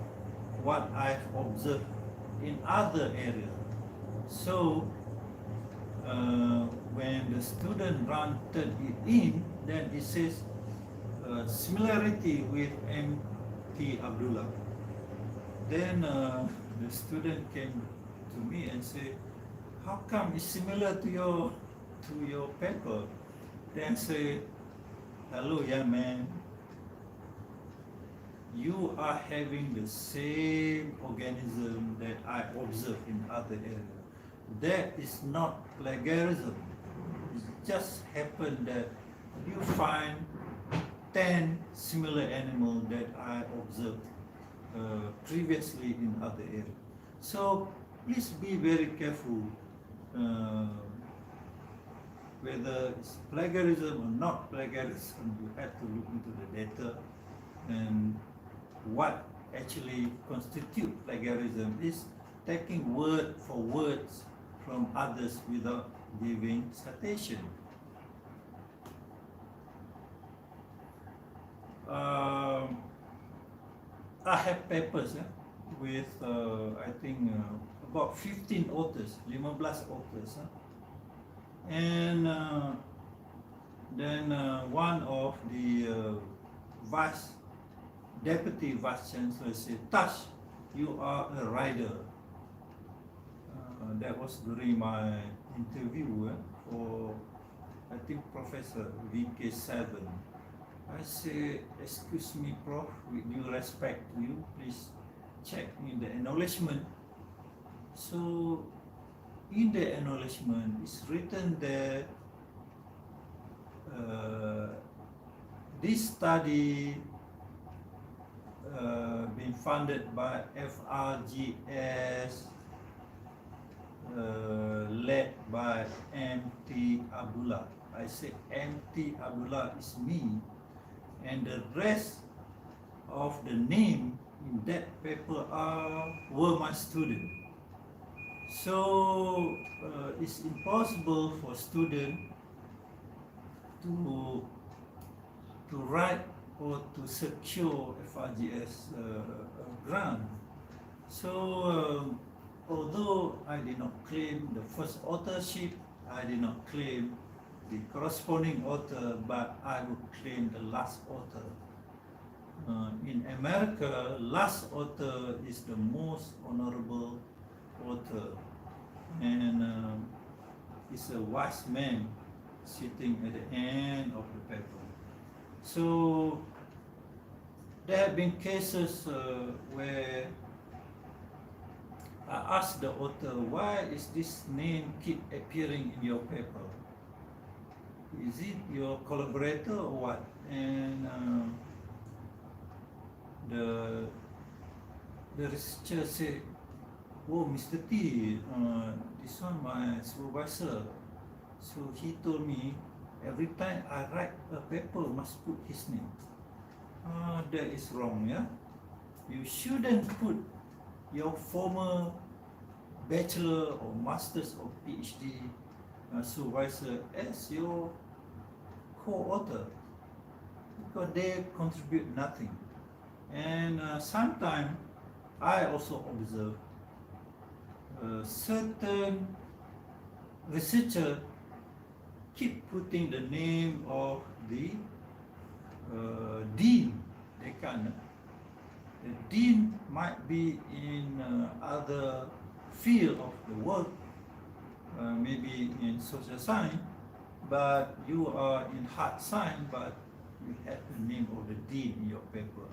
what I've observed in other areas. So when the student ranted it in, then it says similarity with MT Abdullah. Then the student came to me and said, how come it's similar to your paper? Then say, hello young man, you are having the same organism that I observe in other areas. That is not plagiarism. It just happened that you find 10 similar animals that I observed previously in other areas. So please be very careful whether it's plagiarism or not plagiarism. You have to look into the data, and what actually constitutes plagiarism is taking word for words from others without giving citation. I have papers with I think about 15 authors, 15 authors, and then one of the deputy vice chancellor said, "Tash, you are a writer." That was during my interview for, I think, Professor VK7. I say, excuse me, Prof, with due respect to you, please check in the acknowledgement. So, in the acknowledgement, it's written that this study been funded by FRGS, led by MT Abdullah. I say MT Abdullah is me, and the rest of the name in that paper were my students. So it's impossible for student to write or to secure FRGS grant. So although I did not claim the first authorship, I did not claim the corresponding author, but I would claim the last author. In America, last author is the most honorable author, and it's a wise man sitting at the end of the paper. So there have been cases where I asked the author, why is this name keep appearing in your paper? Is it your collaborator or what? And the researcher said, oh, Mr. T, this one my supervisor. So he told me, every time I write a paper, must put his name. That is wrong, yeah? You shouldn't put your former bachelor or master's or PhD supervisor as your co-author, because they contribute nothing. And sometimes I also observe certain researcher keep putting the name of the dean, dekan. The dean might be in other field of the work, maybe in social science, but you are in hard science, but you have the name of the dean in your paper,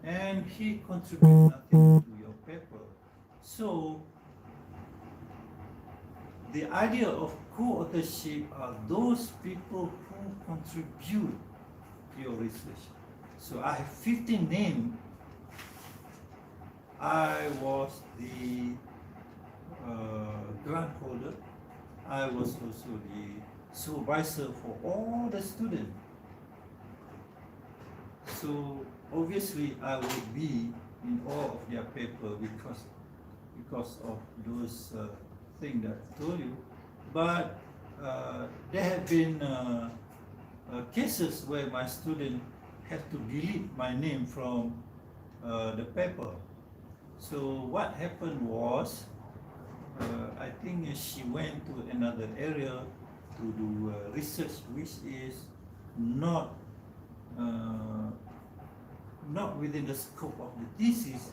and he contributes nothing to your paper. So the idea of co-authorship are those people who contribute to your research. So I have 15 names. I was the grant holder. I was also the supervisor for all the students. So obviously I will be in all of their paper because of those things that I told you. But there have been cases where my student had to delete my name from the paper. So what happened was, I think she went to another area to do research which is not within the scope of the thesis,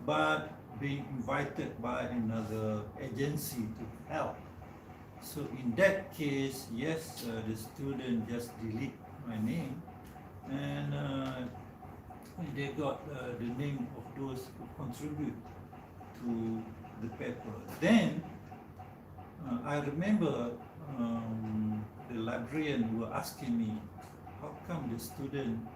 but being invited by another agency to help. So in that case, yes, the student just delete my name, and they got the name of those who contribute to the paper. Then I remember the librarian were asking me, how come the student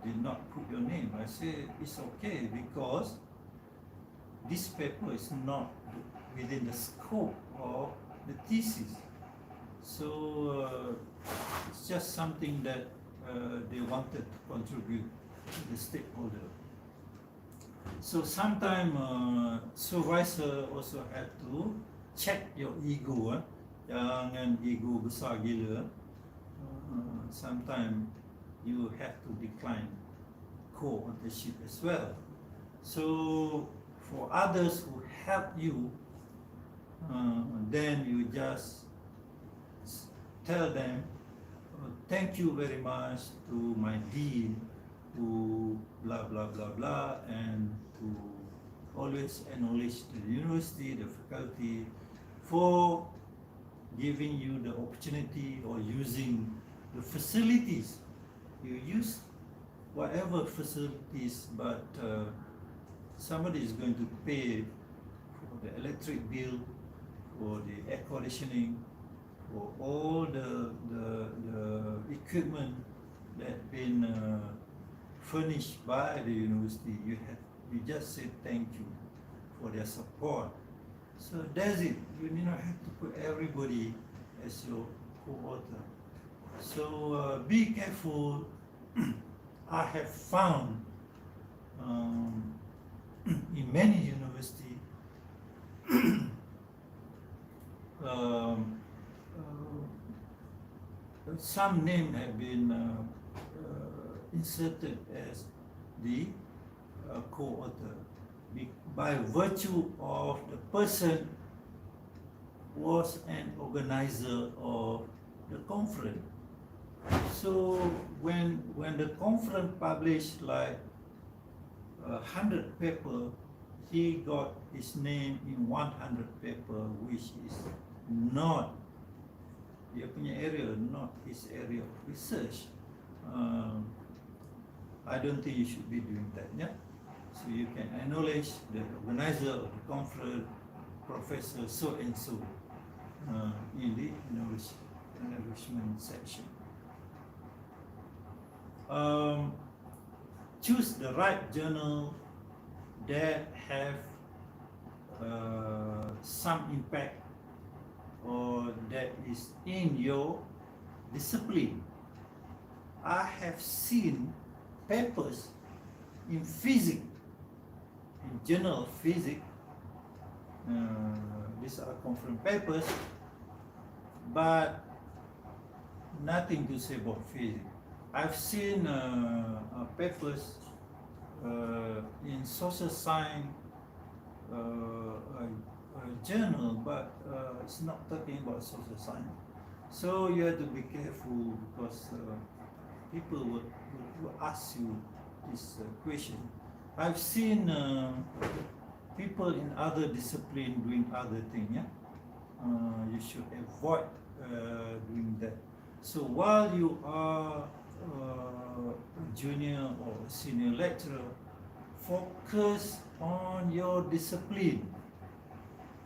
did not put your name? I said, it's okay, because this paper is not within the scope of the thesis. So it's just something that they wanted to contribute to the stakeholder. So sometimes supervisor also have to check your ego. Jangan ego besar gila. Sometimes you have to decline co-authorship as well. So for others who help you, then you just tell them, thank you very much to my dean who blah blah blah blah, and to always acknowledge the university, the faculty, for giving you the opportunity or using the facilities. You use whatever facilities, but somebody is going to pay for the electric bill, for the air conditioning, for all the equipment that been furnished by the university. You just say thank you for their support. So that's it. You need not have to put everybody as your co-author. So be careful. I have found in many universities some names have been inserted as the co-author by virtue of the person was an organizer of the conference. So when the conference published like 100 paper, he got his name in 100 paper, which is not dia punya area, not his area of research. I don't think you should be doing that. Yeah? So you can acknowledge the organizer of the conference, Professor so and so, in the acknowledgement section. Choose the right journal that have some impact or that is in your discipline. I have seen papers in physics, in journal of physics, These are conference papers, but nothing to say about physics. I've seen papers in social science journal, but it's not talking about social science. So you have to be careful because people would ask you this question. I've seen people in other discipline doing other things. Yeah, you should avoid doing that. So while you are a junior or senior lecturer, focus on your discipline.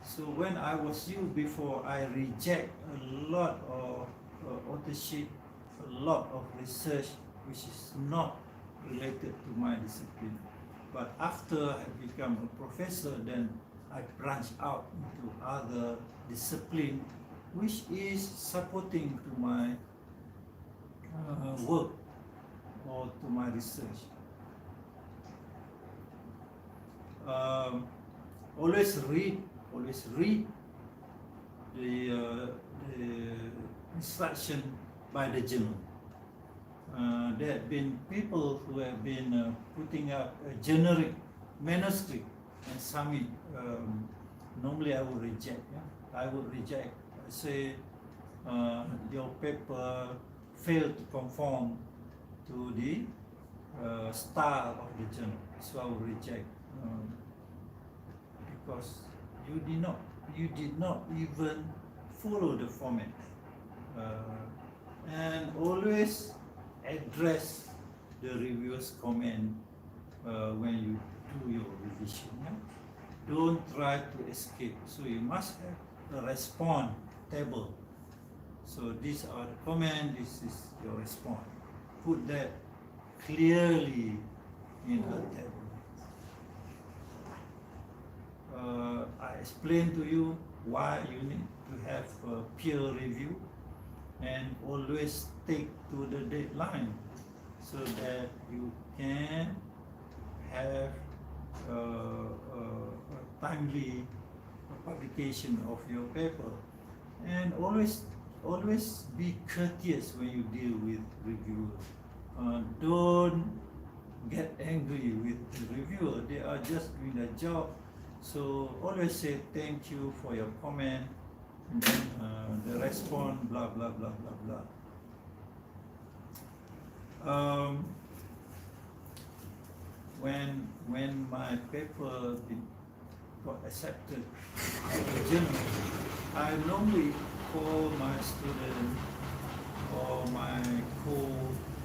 So when I was you before, I reject a lot of authorship, a lot of research which is not related to my discipline. But after I become a professor, then I branch out into other discipline which is supporting to my work or to my research. Always read the instruction by the journal. There have been people who have been putting up a generic manuscript and submit. Normally I would reject. Yeah? I would reject. I say your paper failed to conform to the style of the journal, so I would reject because you did not even follow the format, and always address the reviewer's comment when you do your revision. Yeah? Don't try to escape. So you must have a response table. So these are the comments, this is your response. Put that clearly in a table. I explained to you why you need to have a peer review and always stick to the deadline so that you can have a timely publication of your paper. And always be courteous when you deal with reviewers. Don't get angry with the reviewer. They are just doing their job. So always say thank you for your comment, and then the response, blah blah blah blah blah. When my paper got accepted to the journal, I normally call my student or my co-researcher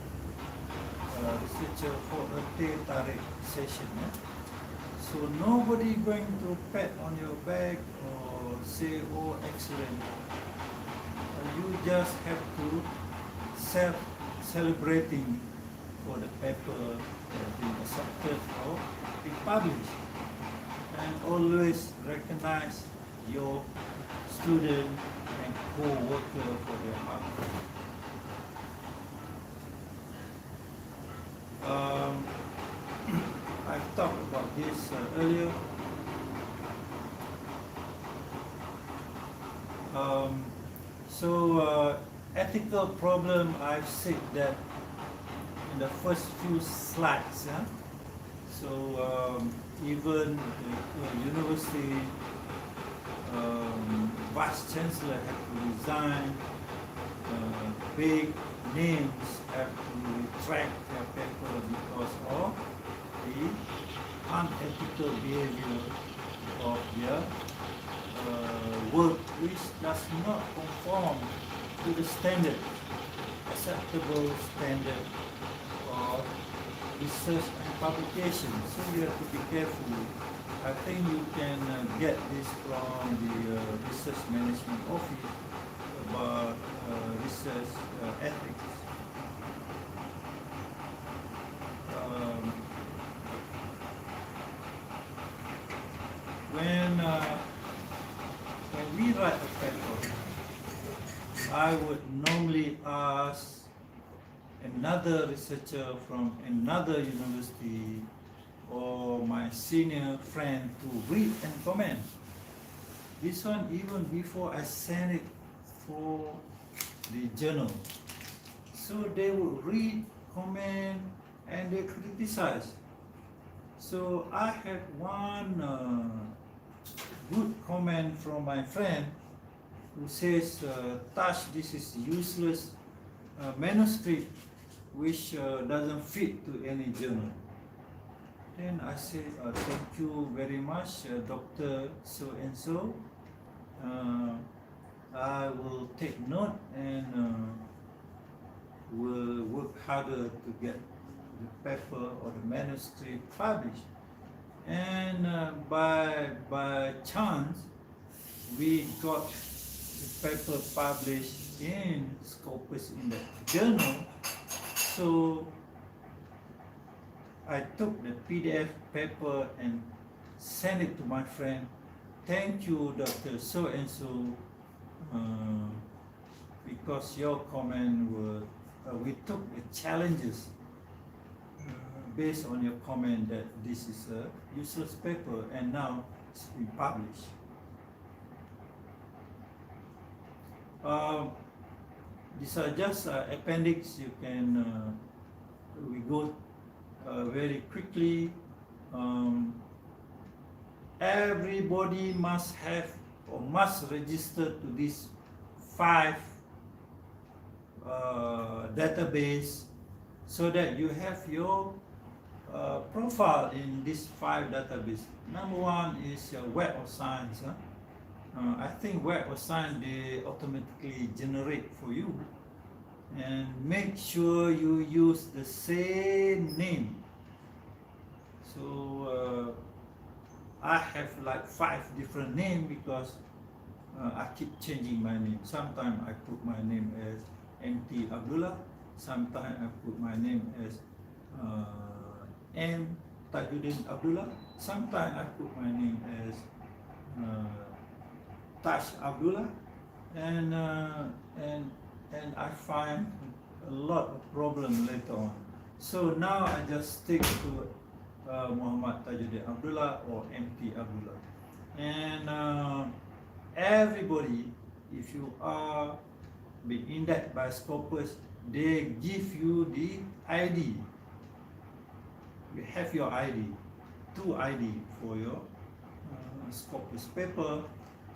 for a Tarikh session. Yeah? So nobody going to pat on your back or say, oh, excellent. You just have to celebrating for the paper being accepted or be published. And always recognize your student and co-worker for their hard work. I've talked about this earlier. Ethical problem, I've said that in the first few slides. Yeah? So even the university vice chancellor had to resign. Big names have to retract their paper because of the unethical behavior of their work, which does not conform to the standard, acceptable standard of research and publication. So you have to be careful. I think you can get this from the Research Management Office about research ethics. When we write a paper, I would normally ask another researcher from another university or my senior friend to read and comment. This one even before I send it for the journal. So they would read, comment, and they criticize. So I had one good comment from my friend who says, Tash, this is useless manuscript which doesn't fit to any journal. Then I said, thank you very much, Dr. So-and-so. I will take note and will work harder to get the paper or the manuscript published. And by chance, we got the paper published in Scopus in the journal. So I took the PDF paper and sent it to my friend. Thank you, Dr. So-and-so, because your comment were, we took the challenges based on your comment that this is a useless paper and now it's been published. These are just appendix. You can, we go very quickly. Everybody must have or must register to this 5 database so that you have your profile in this 5 database. Number 1 is Web of Science. I think Web of Science, they automatically generate for you. And make sure you use the same name. So I have like 5 different names because I keep changing my name. Sometimes I put my name as MT Abdullah. Sometimes I put my name as M Tajuddin Abdullah. Sometimes I put my name as Tash Abdullah, and I find a lot of problem later on. So now I just stick to Muhammad Tajuddin Abdullah or MT Abdullah. And everybody, if you are being indexed by Scopus, they give you the ID. You have your ID, 2 ID for your Scopus paper.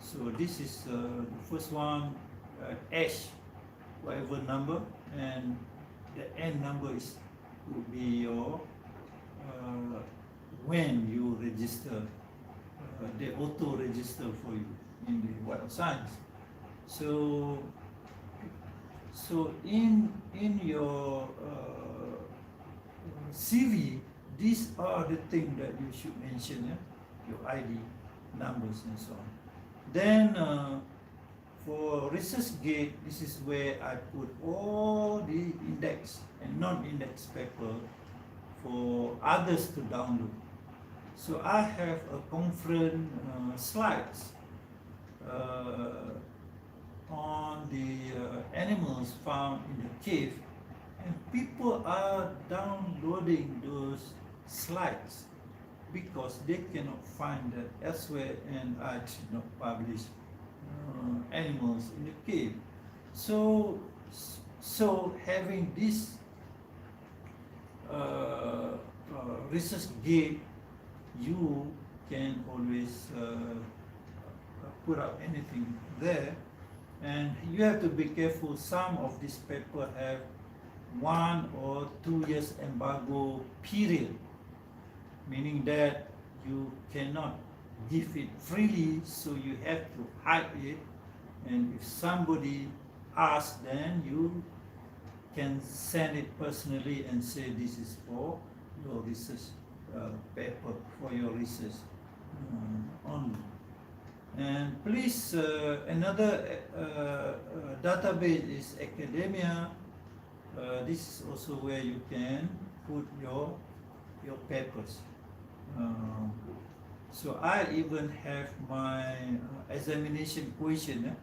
So this is the first one, H, whatever number, and the N number is will be your when you register, they auto register for you in the Web of Science. So in your CV, these are the things that you should mention, your ID, numbers, and so on. Then for ResearchGate, this is where I put all the index and non-index paper for others to download. So I have a conference slides on the animals found in the cave, and people are downloading those slides because they cannot find that elsewhere, and I did not publish animals in the cave. So having this ResearchGate, you can always put up anything there, and you have to be careful. Some of these papers have 1 or 2 years embargo period, meaning that you cannot give it freely, so you have to hide it, and if somebody asks, then you can send it personally and say this is for your research paper, for your research only. And please, another database is academia. This is also where you can put your papers. So I even have my examination question.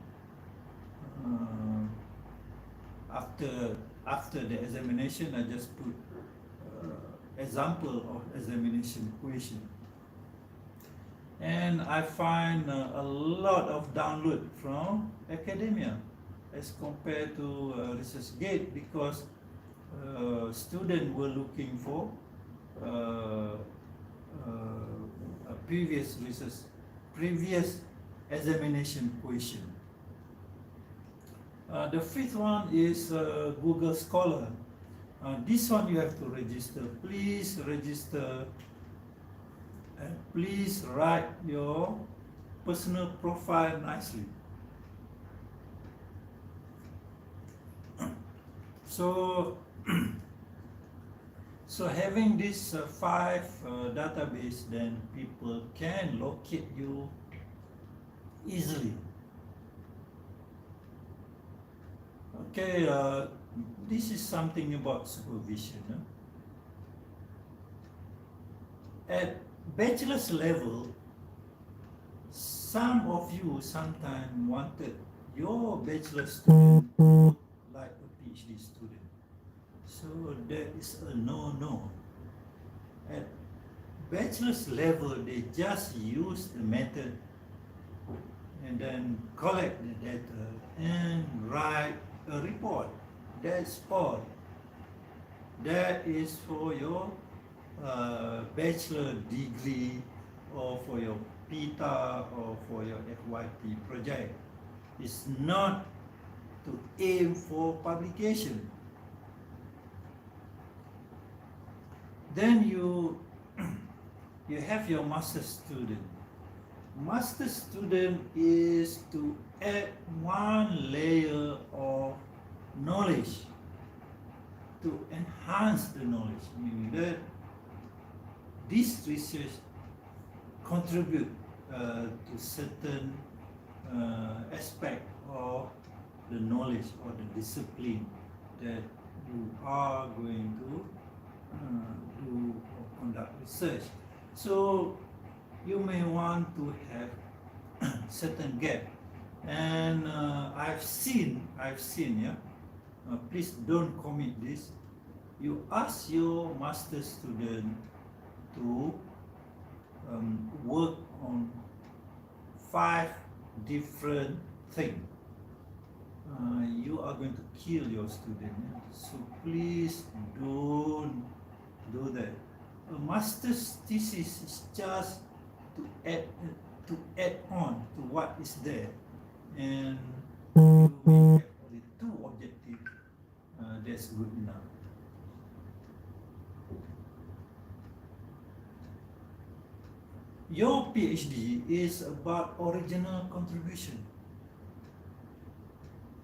After the examination, I just put example of examination question. And I find a lot of download from academia as compared to ResearchGate, because students were looking for a previous examination question. The fifth one is Google Scholar. This one you have to register. Please register, and please write your personal profile nicely. So, so having this five database, then people can locate you easily. Okay, this is something about supervision. At bachelor's level, some of you sometimes wanted your bachelor student to look like a PhD student. So that is a no-no. At bachelor's level, they just use the method and then collect the data and write a report. That's all. That is for your bachelor degree, or for your PTA, or for your FYP project. It's not to aim for publication. Then you have your master student. Master student is to add one layer of knowledge, to enhance the knowledge, meaning that this research contribute to certain aspect of the knowledge or the discipline that you are going to do or conduct research. So you may want to have certain gap, and I've seen, yeah. Please don't commit this. You ask your master student to work on 5 different things. You are going to kill your student. Yeah? So please don't do that. A master's thesis is just to add on to what is there, and you may have only 2 objectives. That's good enough. Your PhD is about original contribution.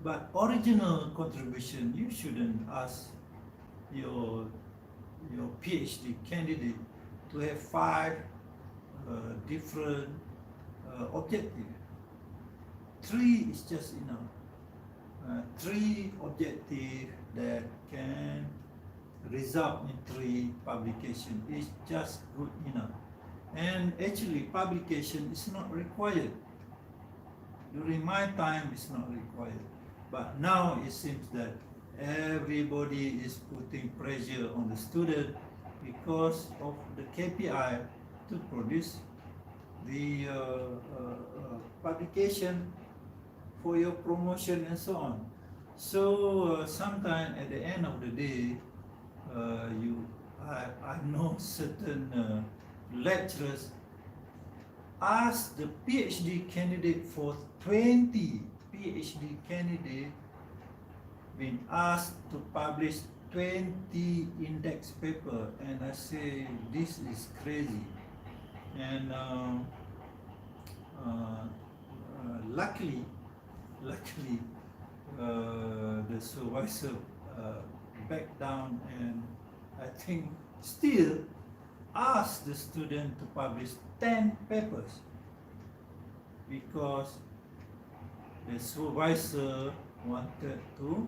But original contribution, you shouldn't ask your PhD candidate to have 5 different objectives. 3 is just enough. 3 objectives that can result in 3 publications is just good enough. And actually, publication is not required. During my time, it's not required. But now it seems that everybody is putting pressure on the student because of the KPI to produce the publication for your promotion and so on. So sometimes at the end of the day, I know certain lecturers ask the PhD candidate for 20 PhD candidate been asked to publish 20 index paper, and I say this is crazy. And luckily the supervisor backed down, and I think still asked the student to publish 10 papers because the supervisor wanted to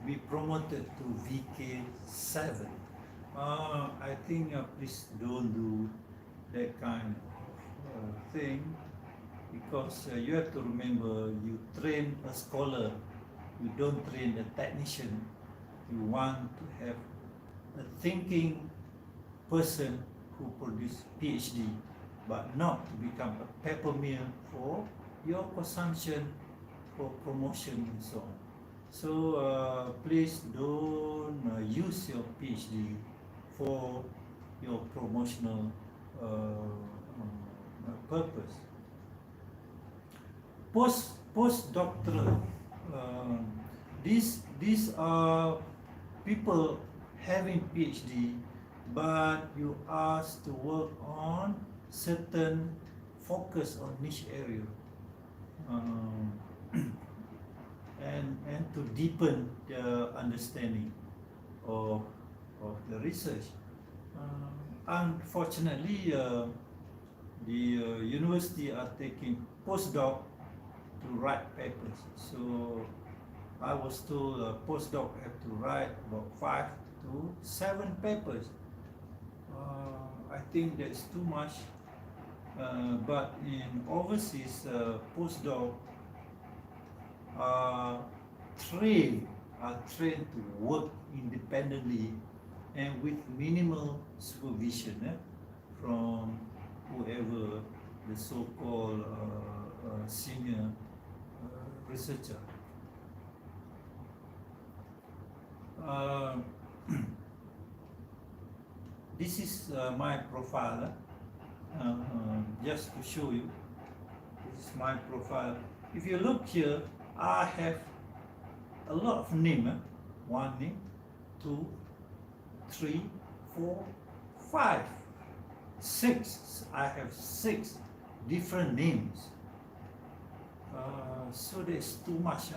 be promoted to VK7. I think please don't do that kind of thing, because you have to remember, you train a scholar, you don't train a technician. You want to have a thinking person who produce PhD. but not to become a paper mill for your consumption, for promotion and so on. So please don't use your PhD for your promotional purpose. Postdoctoral, these are people having PhD, but you asked to work on certain focus on niche area, and to deepen the understanding of the research. Unfortunately, the university are taking postdoc to write papers. So I was told a postdoc have to write about 5 to 7 papers. I think that's too much. But in overseas, postdoc are trained to work independently and with minimal supervision from whoever the so-called senior researcher. This is my profile, just to show you. This is my profile. If you look here, I have a lot of names. 1 name, 2, 3, 4, 5, 6. I have 6 different names. So there's too much.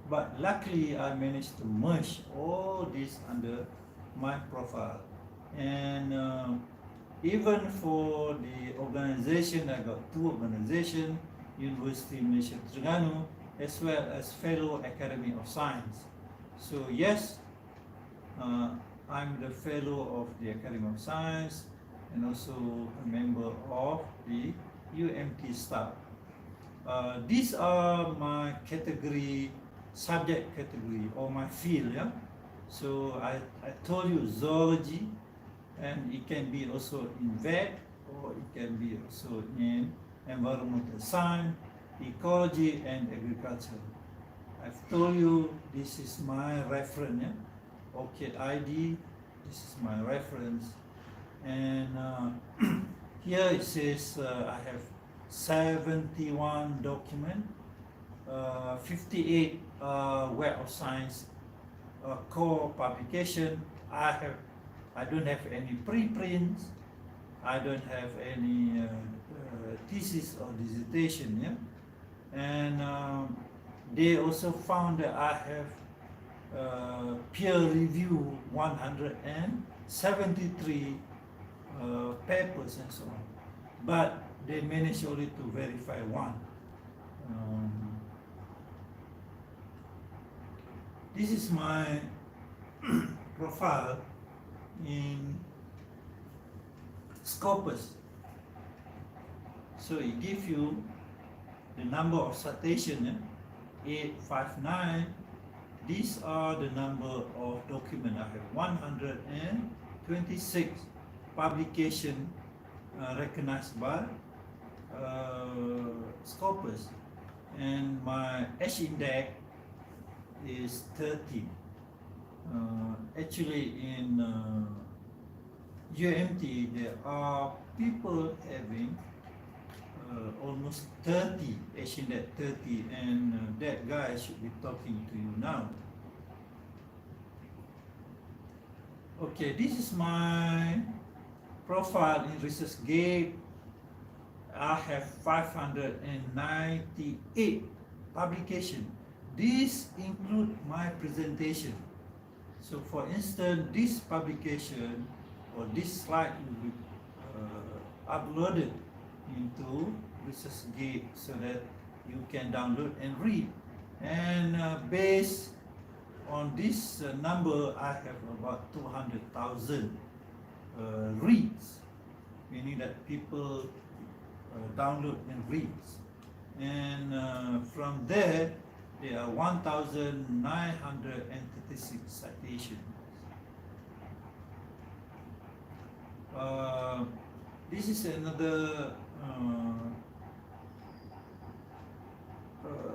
But luckily, I managed to merge all this under my profile. And even for the organization, I got 2 organizations, University Malaysia Terengganu, as well as Fellow Academy of Science. So yes, I'm the Fellow of the Academy of Science and also a member of the UMT staff. These are my category, subject category, or my field. Yeah? So I told you zoology, and it can be also in vet, or it can be also in environmental science, ecology, and agriculture. I've told you this is my reference. Yeah? ORCID ID, this is my reference. And here it says I have 71 documents, 58 Web of Science core publication. I don't have any preprints. I don't have any thesis or dissertation. Yeah? And they also found that I have peer review 173 papers and so on. But they managed only to verify 1. This is my profile in Scopus. So it gives you the number of citations, 859. These are the number of documents. I have 126 publications recognized by Scopus, and my H index is 30. Actually, in UMT, there are people having almost 30, H index 30, and that guy should be talking to you now. Okay, this is my profile in ResearchGate. I have 598 publications. These include my presentation. So for instance, this publication or this slide will be uploaded into ResearchGate so that you can download and read. And based on this number, I have about 200,000 reads, meaning that people download and read. And from there are 1,936 citations. This is another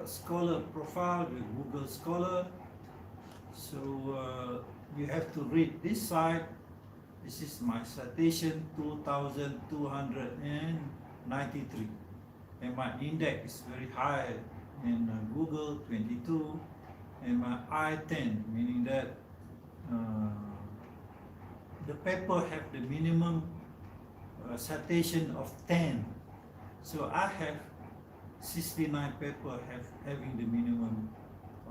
scholar profile with Google Scholar. So you have to read this side. This is my citation 2293, and my index is very high in Google 22, and my I10, meaning that the paper have the minimum citation of 10. So I have 69 paper having the minimum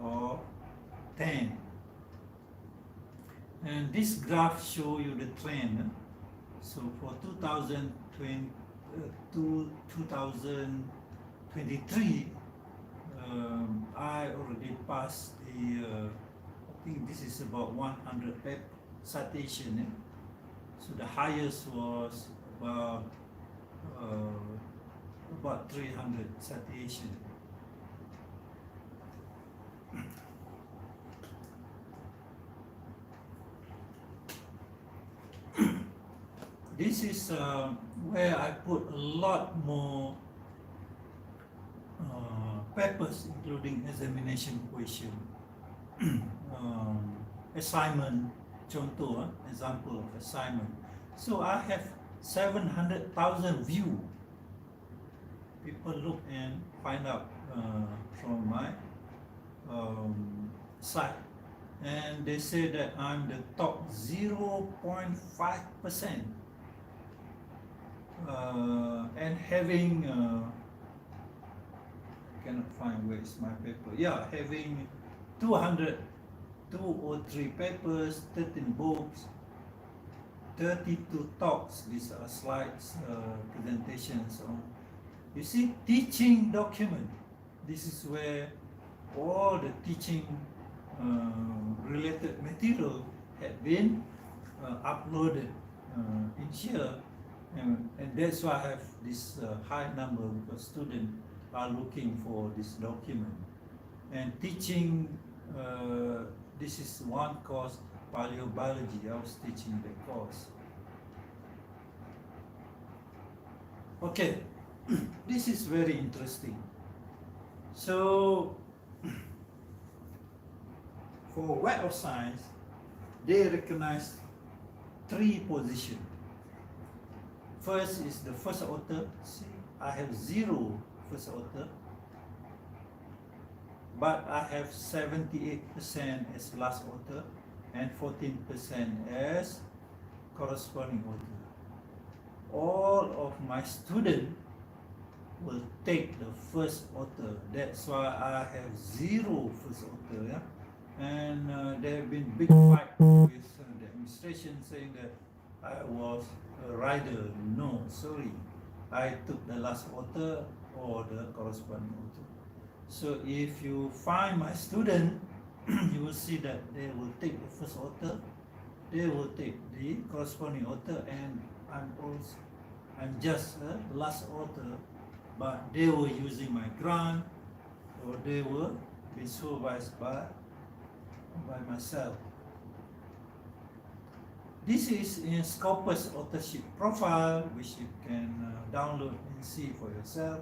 of 10. And this graph show you the trend. So for 2023, I already passed the, I think this is about 100 paper citation. So the highest was about 300 citation. This is where I put a lot more papers, including examination question, assignment, contoh, example of assignment. So I have 700,000 view. People look and find out from my site, and they say that I'm the top 0.5%, and having cannot find where is my paper. Yeah, having 202 or 3 papers, 13 books, 32 talks. These are slides, presentations on. You see, teaching document. This is where all the teaching related material had been uploaded in here, and that's why I have this high number, because students are looking for this document. And teaching, this is one course, paleobiology. I was teaching the course. Okay. This is very interesting. So, for Web of Science, they recognize 3 positions. First is the first author. See, I have 0 first author, but I have 78% as last author and 14% as corresponding author. All of my students will take the first author. That's why I have 0 first author. Yeah? And there have been big fight with the administration saying that I was a writer. No, sorry. I took the last author or the corresponding author. So if you find my student, you will see that they will take the first author, they will take the corresponding author, and I'm just a last author, but they were using my grant, or they were being supervised by myself. This is in Scopus authorship profile, which you can download and see for yourself.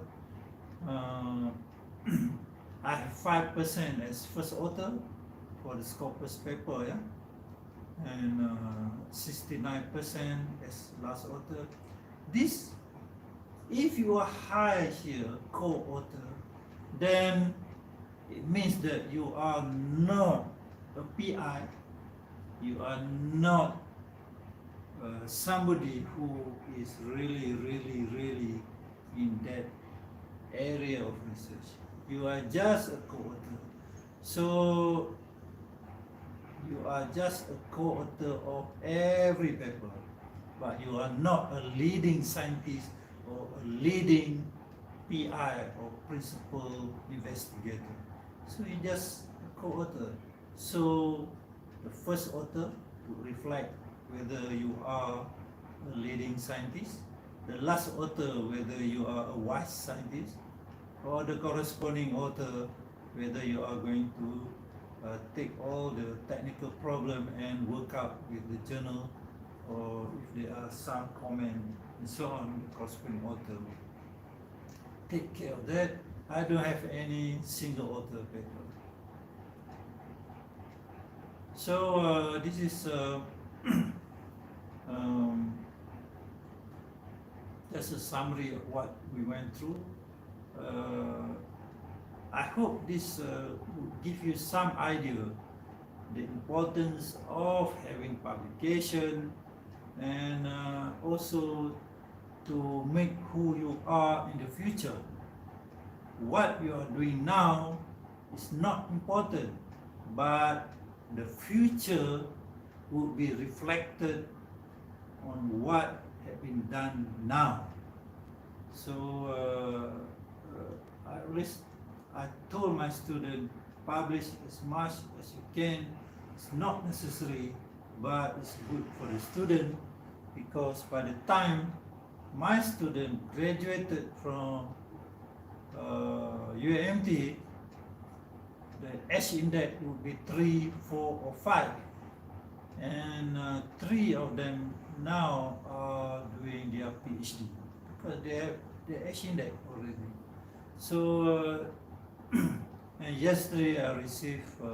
I have 5% as first author for the Scopus paper, yeah, and 69% as last author. This, if you are high here, co-author, then it means that you are not a PI, you are not somebody who is really in that area of research. You are just a co-author. So you are just a co-author of every paper, but you are not a leading scientist or a leading PI or principal investigator. So you just a co-author. So the first author to reflect whether you are a leading scientist, the last author whether you are a wise scientist, or the corresponding author whether you are going to take all the technical problem and work out with the journal, or if there are some comment and so on, the corresponding author take care of that. I don't have any single author paper. So this is just a summary of what we went through. I hope this will give you some idea the importance of having publication, and also to make who you are in the future. What you are doing now is not important, but the future will be reflected on what has been done now. So I told my student, publish as much as you can. It's not necessary, but it's good for the student, because by the time my student graduated from UMT, the H index would be 3, 4, or 5, and 3 of them now are doing their PhD because they have the H index already. So and yesterday I received a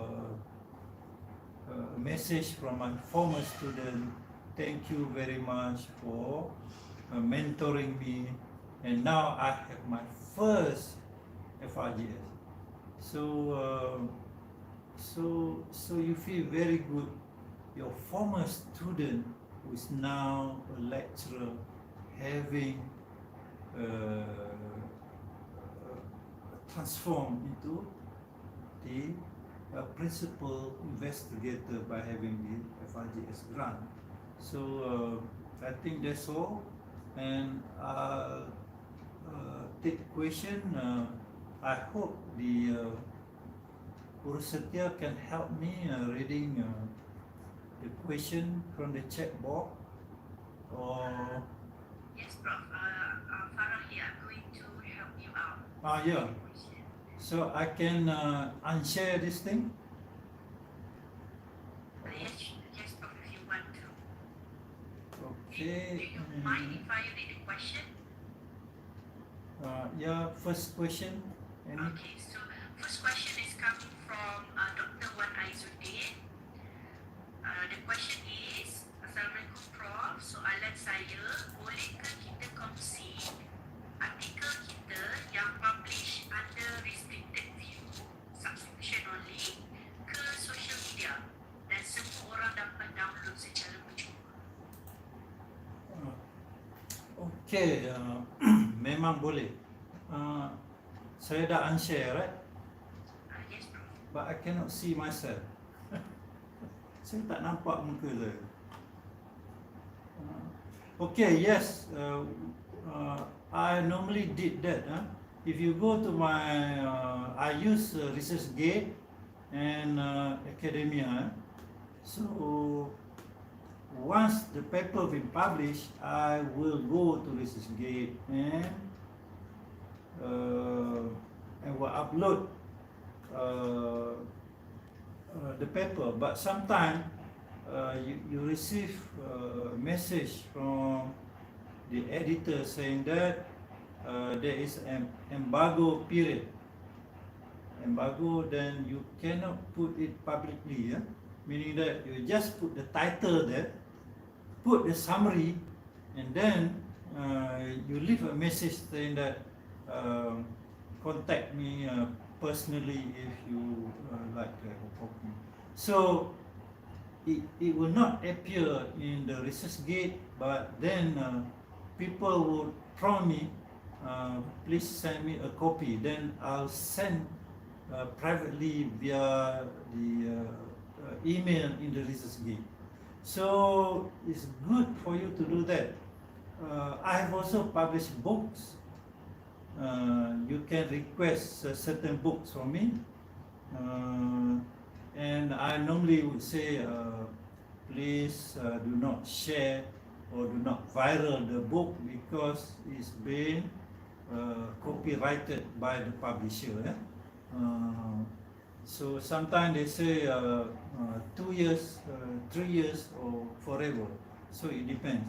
message from my former student. Thank you very much for mentoring me, and now I have my first FRGS. So you feel very good. Your former student who is now a lecturer having transformed into the principal investigator by having the FRGS grant. So I think that's all, and I'll take question. I hope the Urusetia can help me reading the question from the chat box, or Yes, Prof. Farah here. I'm going to help you out. yeah. So I can unshare this thing. Yes, Prof. If you want to. Okay. Do you mind if I read the question? Yeah. First question. Any? Okay. So first question is coming from Dr. Wan Aizuddin. The question is, Assalamualaikum Prof. Soalan saya, bolehkah kita kongsi artikel kita yang publish under restricted view subscription only ke social media dan semua orang dapat download secara percuma? Okay. Memang boleh. Saya dah unshare, right? Yes, Prof. But I cannot see myself. Saya tak nampak muka saya. Okay, yes. I normally did that. If you go to my, I use ResearchGate and academia. So once the paper been published, I will go to ResearchGate and will upload the paper. But sometimes you receive a message from the editor saying that there is an embargo period. Embargo, then you cannot put it publicly, meaning that you just put the title there, put the summary, and then you leave a message saying that contact me personally if you like to have a copy. So it will not appear in the ResearchGate, but then people would prompt me, please send me a copy. Then I'll send privately via the email in the ResearchGate. So it's good for you to do that. I have also published books. You can request certain books from me, and I normally would say, please do not share or do not viral the book because it's been copyrighted by the publisher. So sometimes they say 2 years, 3 years, or forever. So it depends.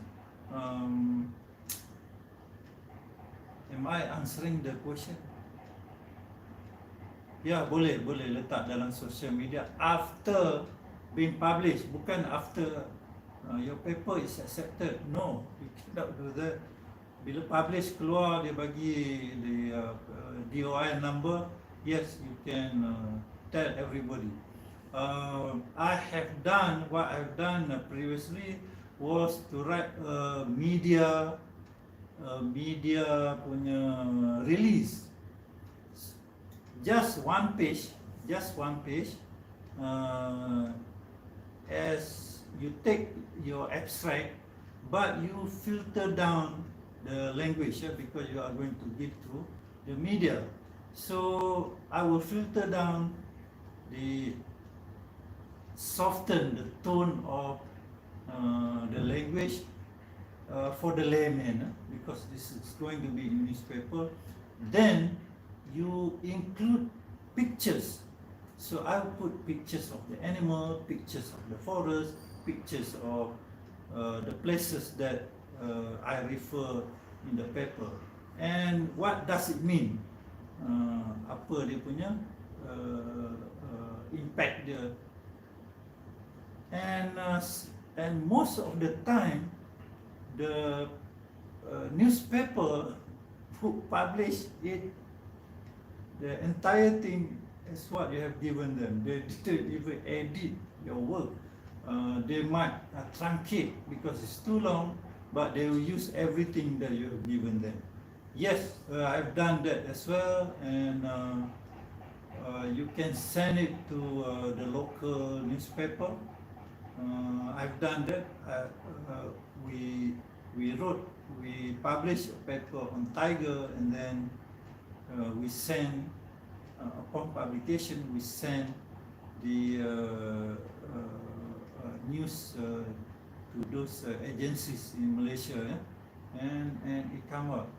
Am I answering the question? Ya, boleh letak dalam social media after being published, bukan after your paper is accepted. No, you cannot do that. Bila publish keluar, dia bagi the DOI number, yes, you can tell everybody. I have done what I've done previously was to write a media punya release, just one page, as you take your abstract, but you filter down the language, because you are going to give to the media. So I will filter down soften the tone of the language for the layman, because this is going to be in newspaper. Then you include pictures. So I will put pictures of the animal, pictures of the forest, pictures of the places that I refer in the paper. And what does it mean? Apa dia punya impact dia? And most of the time, the newspaper who publish it, the entire thing is what you have given them. They didn't even edit your work. They might truncate because it's too long, but they will use everything that you have given them. Yes, I've done that as well, and you can send it to the local newspaper. I've done that. We published a paper on tiger, and then we send, upon publication, we send the news to those agencies in Malaysia, and it come out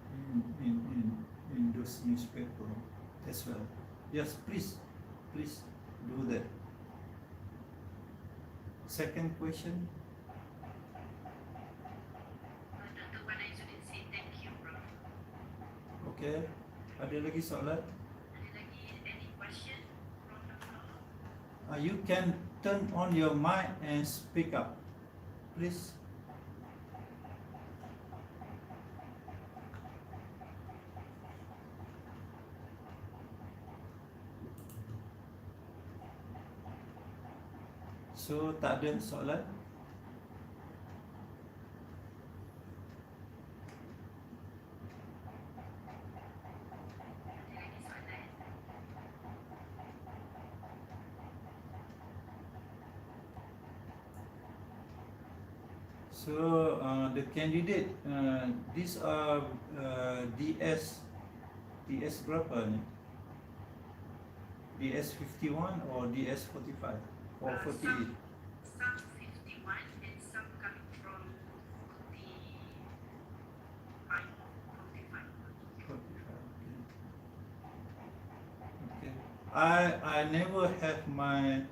in those newspaper as well. Yes, please do that. Second question. Dr. Wan Aizuddin say thank you, Prof. Okay. Ada lagi soalan? Ada lagi any question from the floor? You can turn on your mic and speak up, please. So, tak ada soalan? Ada lagi soalan? So, the candidate, these are DS berapa ni? DS 51 or DS 45 or 48? Some 51 and some coming from 45. 45, okay. I never have my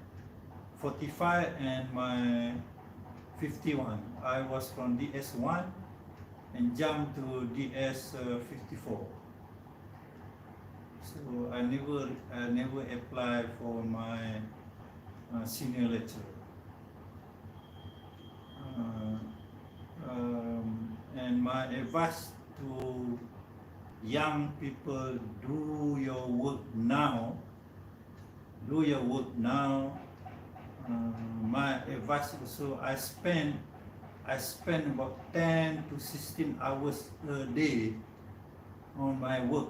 45 and my 51. I was from DS1 and jumped to DS 54. So I never apply for my senior lecturer. And my advice to young people: do your work now. My advice also: I spend about 10 to 16 hours a day on my work.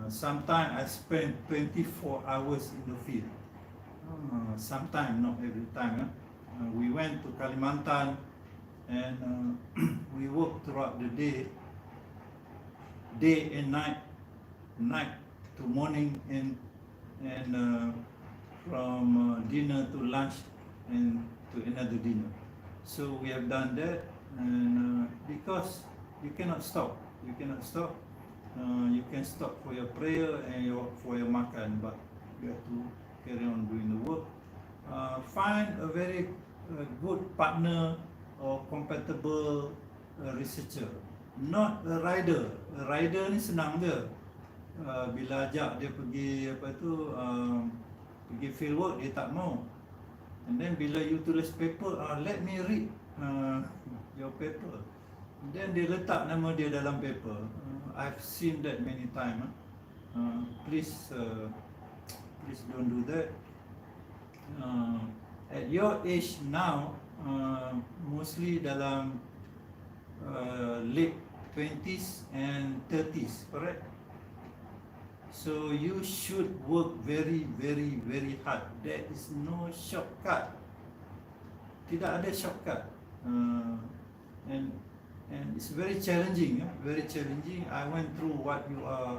Sometimes I spend 24 hours in the field. Sometimes, not every time. We went to Kalimantan, and we worked throughout the day and night to morning, and from dinner to lunch and to another dinner. So we have done that, and because you cannot stop. You can stop for your prayer and for your makan, but you have to carry on doing the work. Find a very good partner or compatible researcher. not a rider. A rider ni senang je. Bila ajak dia pergi pergi field work, dia tak mau. And then bila you tulis paper, let me read your paper. Then dia letak nama dia dalam paper. I've seen that many times. Please don't do that. At your age now, mostly dalam late 20s and 30s, correct? So you should work very, very, very hard. There is no shortcut. Tidak ada shortcut. And it's very challenging. Very challenging. I went through what you are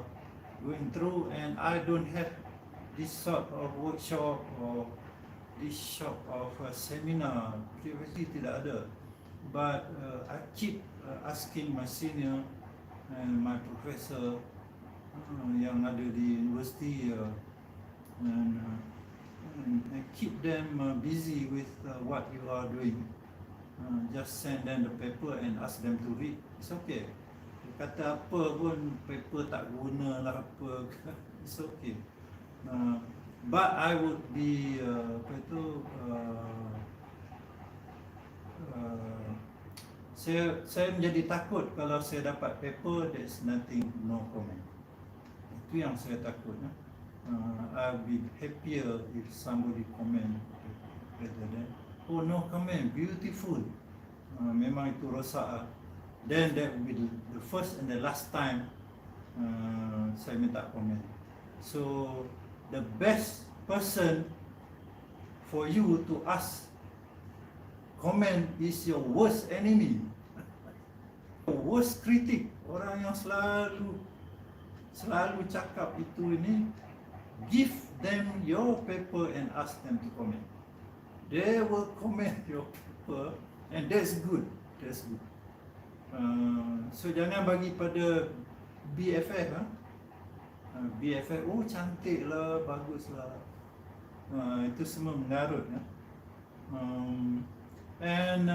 going through, and I don't have this sort of workshop or this sort of seminar. Previously tidak ada. But I keep asking my senior and my professor yang ada di universiti, and keep them busy with what you are doing. Just send them the paper and ask them to read. It's okay. Dia kata apa pun paper tak guna lah apa. It's okay. But I would be saya menjadi takut kalau saya dapat paper there's nothing, no comment. Itu yang saya takut. I'll be happier if somebody comment rather than oh no comment, beautiful. Memang itu rosak. Then that will be the first and the last time saya minta comment. So the best person for you to ask comment is your worst enemy. Worst critic, orang yang selalu cakap itu ini, give them your paper and ask them to comment. They will comment your paper, and that's good. That's good. So jangan bagi pada BFF. BFF, oh cantik lah, bagus lah. Itu semua mengarut. And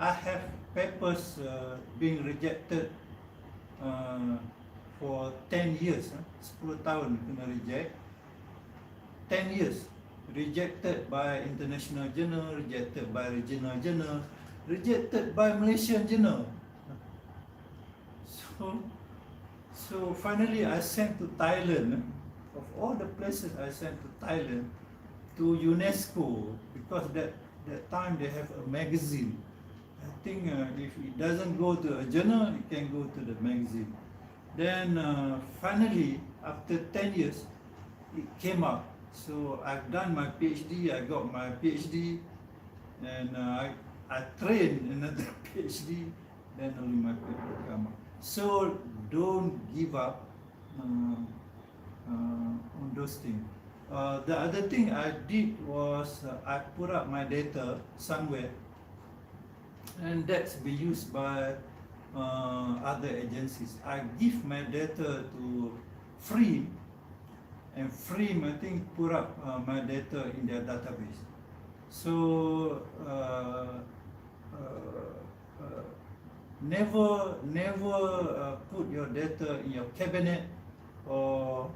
I have papers being rejected for 10 years. 10 tahun kena reject. 10 years. Rejected by international journal, rejected by regional journal, rejected by Malaysian journal. So finally I sent to Thailand. Of all the places I sent to Thailand, to UNESCO, because that time they have a magazine. I think if it doesn't go to a journal, it can go to the magazine. Then finally, after 10 years, it came up. So I've done my PhD, I got my PhD, and I trained another PhD, then only my paper come up. So don't give up on those things. The other thing I did was I put up my data somewhere, and that's be used by other agencies. I give my data to Frame, and Frame I think put up my data in their database. So never put your data in your cabinet or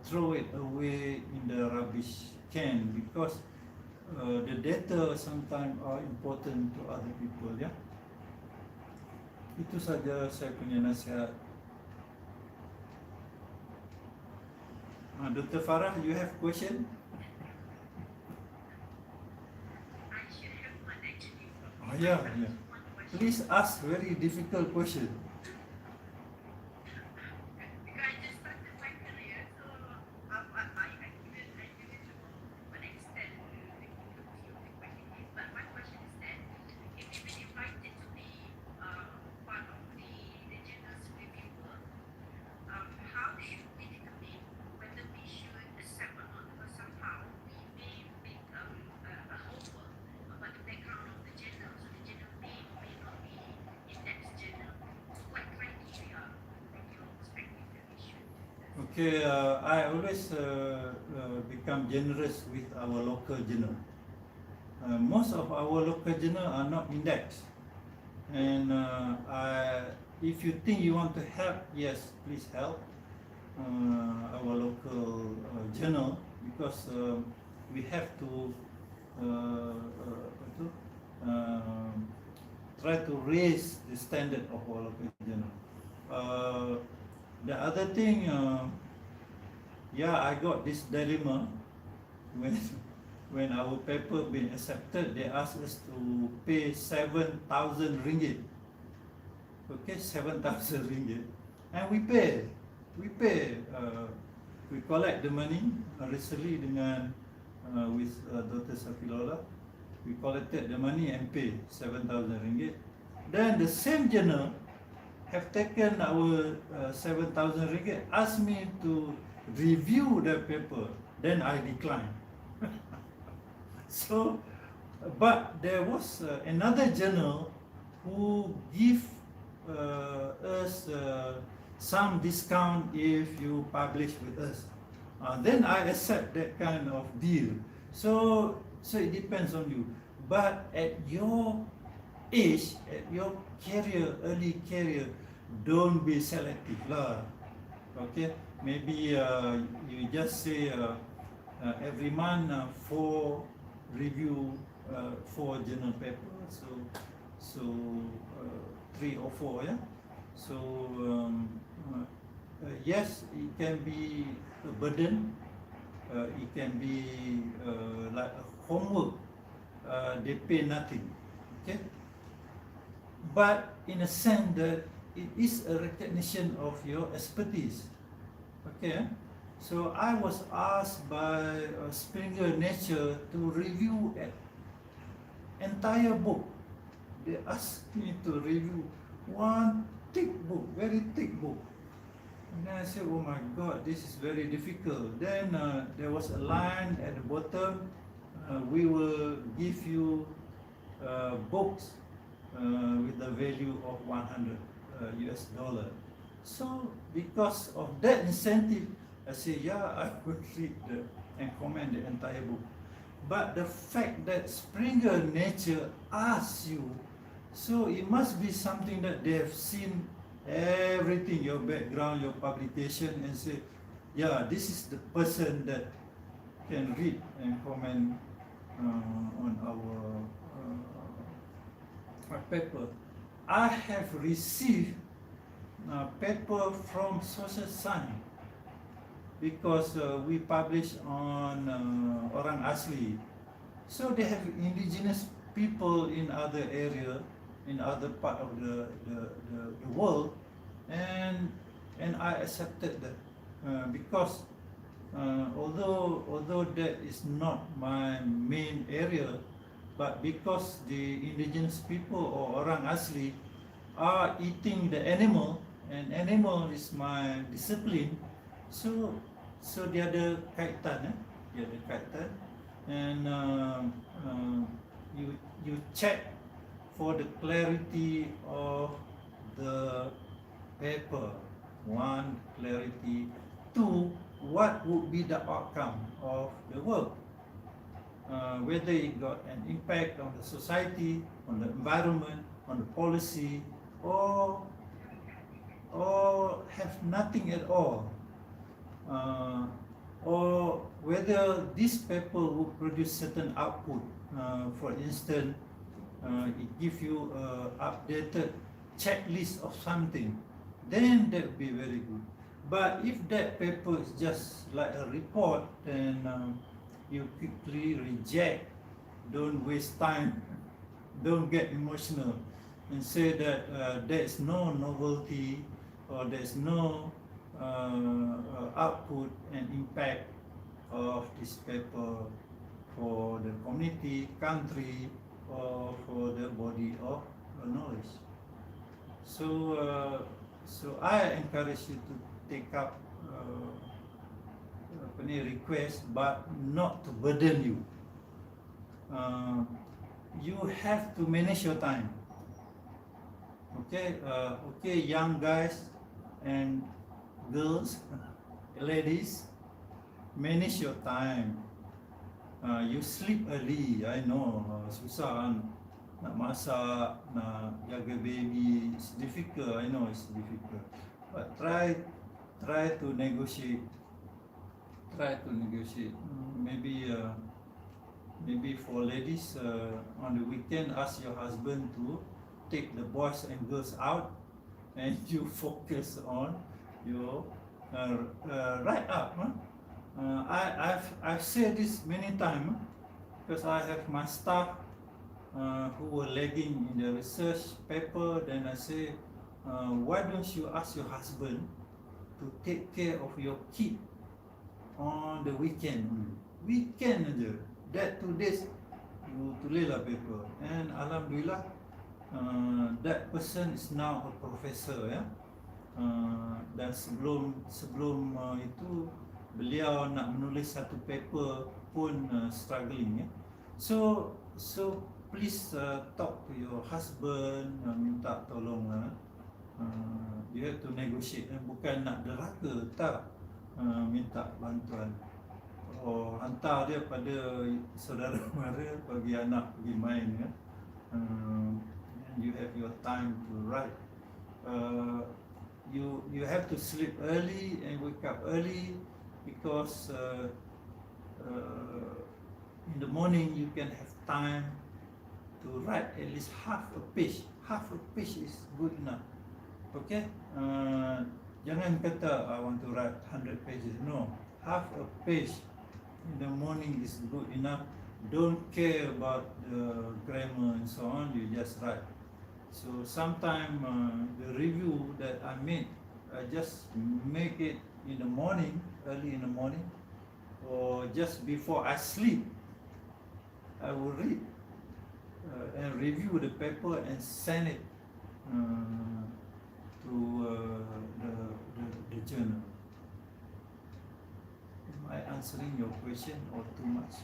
throw it away in the rubbish can, because the data sometimes are important to other people. Ya, itu saja saya punya nasihat. Dr. Farah, you have question? I should have one actually. Yeah. Please ask very difficult question. Because I just started my career, so I didn't know what extent the complexity of the question is. But my question is that if you've been invited to be part of the journal's reviewer, how should we determine whether we should accept or not? Because somehow we may make a homework about the background of the journal, so the journal may or may not be in-depth journal. So what criteria from your perspective that we should do? Okay, I always become generous with our local journal. Most of our local journal are not indexed, And if you think you want to help, yes, please help our local journal, because we have to try to raise the standard of our local journal. The other thing, yeah, I got this dilemma when our paper been accepted. They asked us to pay 7,000 ringgit. Okay, 7,000 ringgit, and we pay. We collect the money recently dengan with Dr. Safilola. We collected the money and pay 7,000 ringgit. Then the same journal have taken our 7,000 ringgit, asked me to review the paper. Then I declined. So, but there was another journal who give us some discount if you publish with us. Then I accept that kind of deal. So it depends on you. But at your age, at your career, early career, don't be selective lah. Okay, maybe you just say every month 4 review 4 journal papers. So 3 or 4, yeah. So yes, it can be a burden. It can be like a homework. They pay nothing. Okay. But in a sense that it is a recognition of your expertise. Okay. So I was asked by Springer Nature to review an entire book. They asked me to review one thick book, very thick book. And then I said, oh my God, this is very difficult. Then there was a line at the bottom, we will give you books with the value of $100 US. So because of that incentive, I say, yeah, I would read and comment the entire book. But the fact that Springer Nature asks you, so it must be something that they have seen everything, your background, your publication, and say, yeah, this is the person that can read and comment on our paper. I have received paper from social science because we publish on orang asli. So they have indigenous people in other area, in other part of the world, and I accepted that because although that is not my main area, but because the indigenous people or orang asli are eating the animal, and animal is my discipline, so dia ada kaitan, and you check for the clarity of the paper. 1, clarity. 2, what would be the outcome of the work? Whether it got an impact on the society, on the environment, on the policy, or have nothing at all. Or whether this paper will produce certain output. For instance, it gives you an updated checklist of something, then that would be very good. But if that paper is just like a report, then you quickly reject. Don't waste time. Don't get emotional and say that there is no novelty or there is no output and impact of this paper for the community, country, or for the body of knowledge. So I encourage you to take up request, but not to burden you. You have to manage your time. Okay, young guys and girls, ladies, manage your time. You sleep early, I know, susah kan. nak masak, nak jaga baby, it's difficult. I know it's difficult, but try to negotiate. Maybe for ladies, on the weekend, ask your husband to take the boys and girls out, and you focus on your write up. I've said this many times because I have my staff who were lagging in the research paper. Then I say, why don't you ask your husband to take care of your kid on the weekend? Weekend aja. That 2 days you tulislah paper, and alhamdulillah that person is now a professor, ya. Dan sebelum itu beliau nak menulis satu paper pun struggling, ya. So please talk to your husband, minta tolong. You have to negotiate, bukan nak deraka, tak, minta bantuan. Hantar dia pada saudara mara, bagi anak pergi main, ya. And you have your time to write. You have to sleep early and wake up early, because in the morning you can have time to write at least half a page. Half a page is good enough. Okay? Jangan kata I want to write 100 pages. No, half a page in the morning is good enough. Don't care about the grammar and so on, you just write. So sometimes the review that I made, I just make it in the morning, early in the morning, or just before I sleep. I will read and review the paper and send it to the journal. Am I answering your question or too much?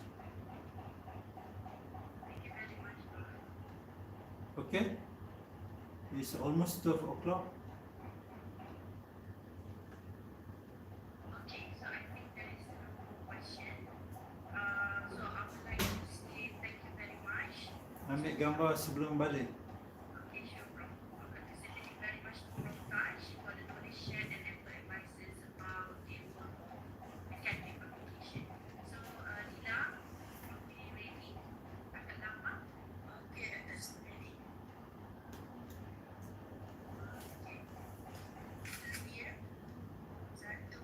Thank you very much, Prof. Okay? It's almost 12 o'clock. Okay, so I think there is no more question. So I would like to say thank you very much. Ambil gambar sebelum balik. Okay, sure, Prof. I would like to say thank you very much to Prof Taj for the knowledge shared and ample advices about the work of academic publication. So, Hadila, are we ready? Agak lama. Okay, that's ready. Okay. Here. 1, 2, 3.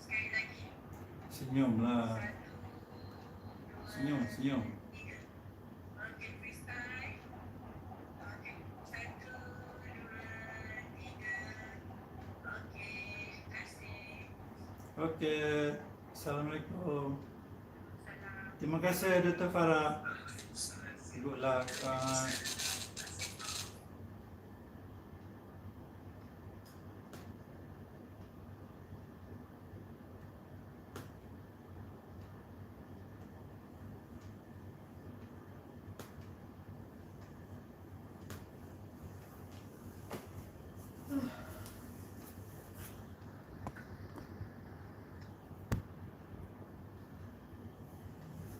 Sekali lagi. Senyumlah. 1, 2, Senyum. 3. Okay, freestyle. Okay, 1, 2, 3. Okay, kasih. Okay. Assalamualaikum. Salam. Terima kasih Dato Farah. Good luck.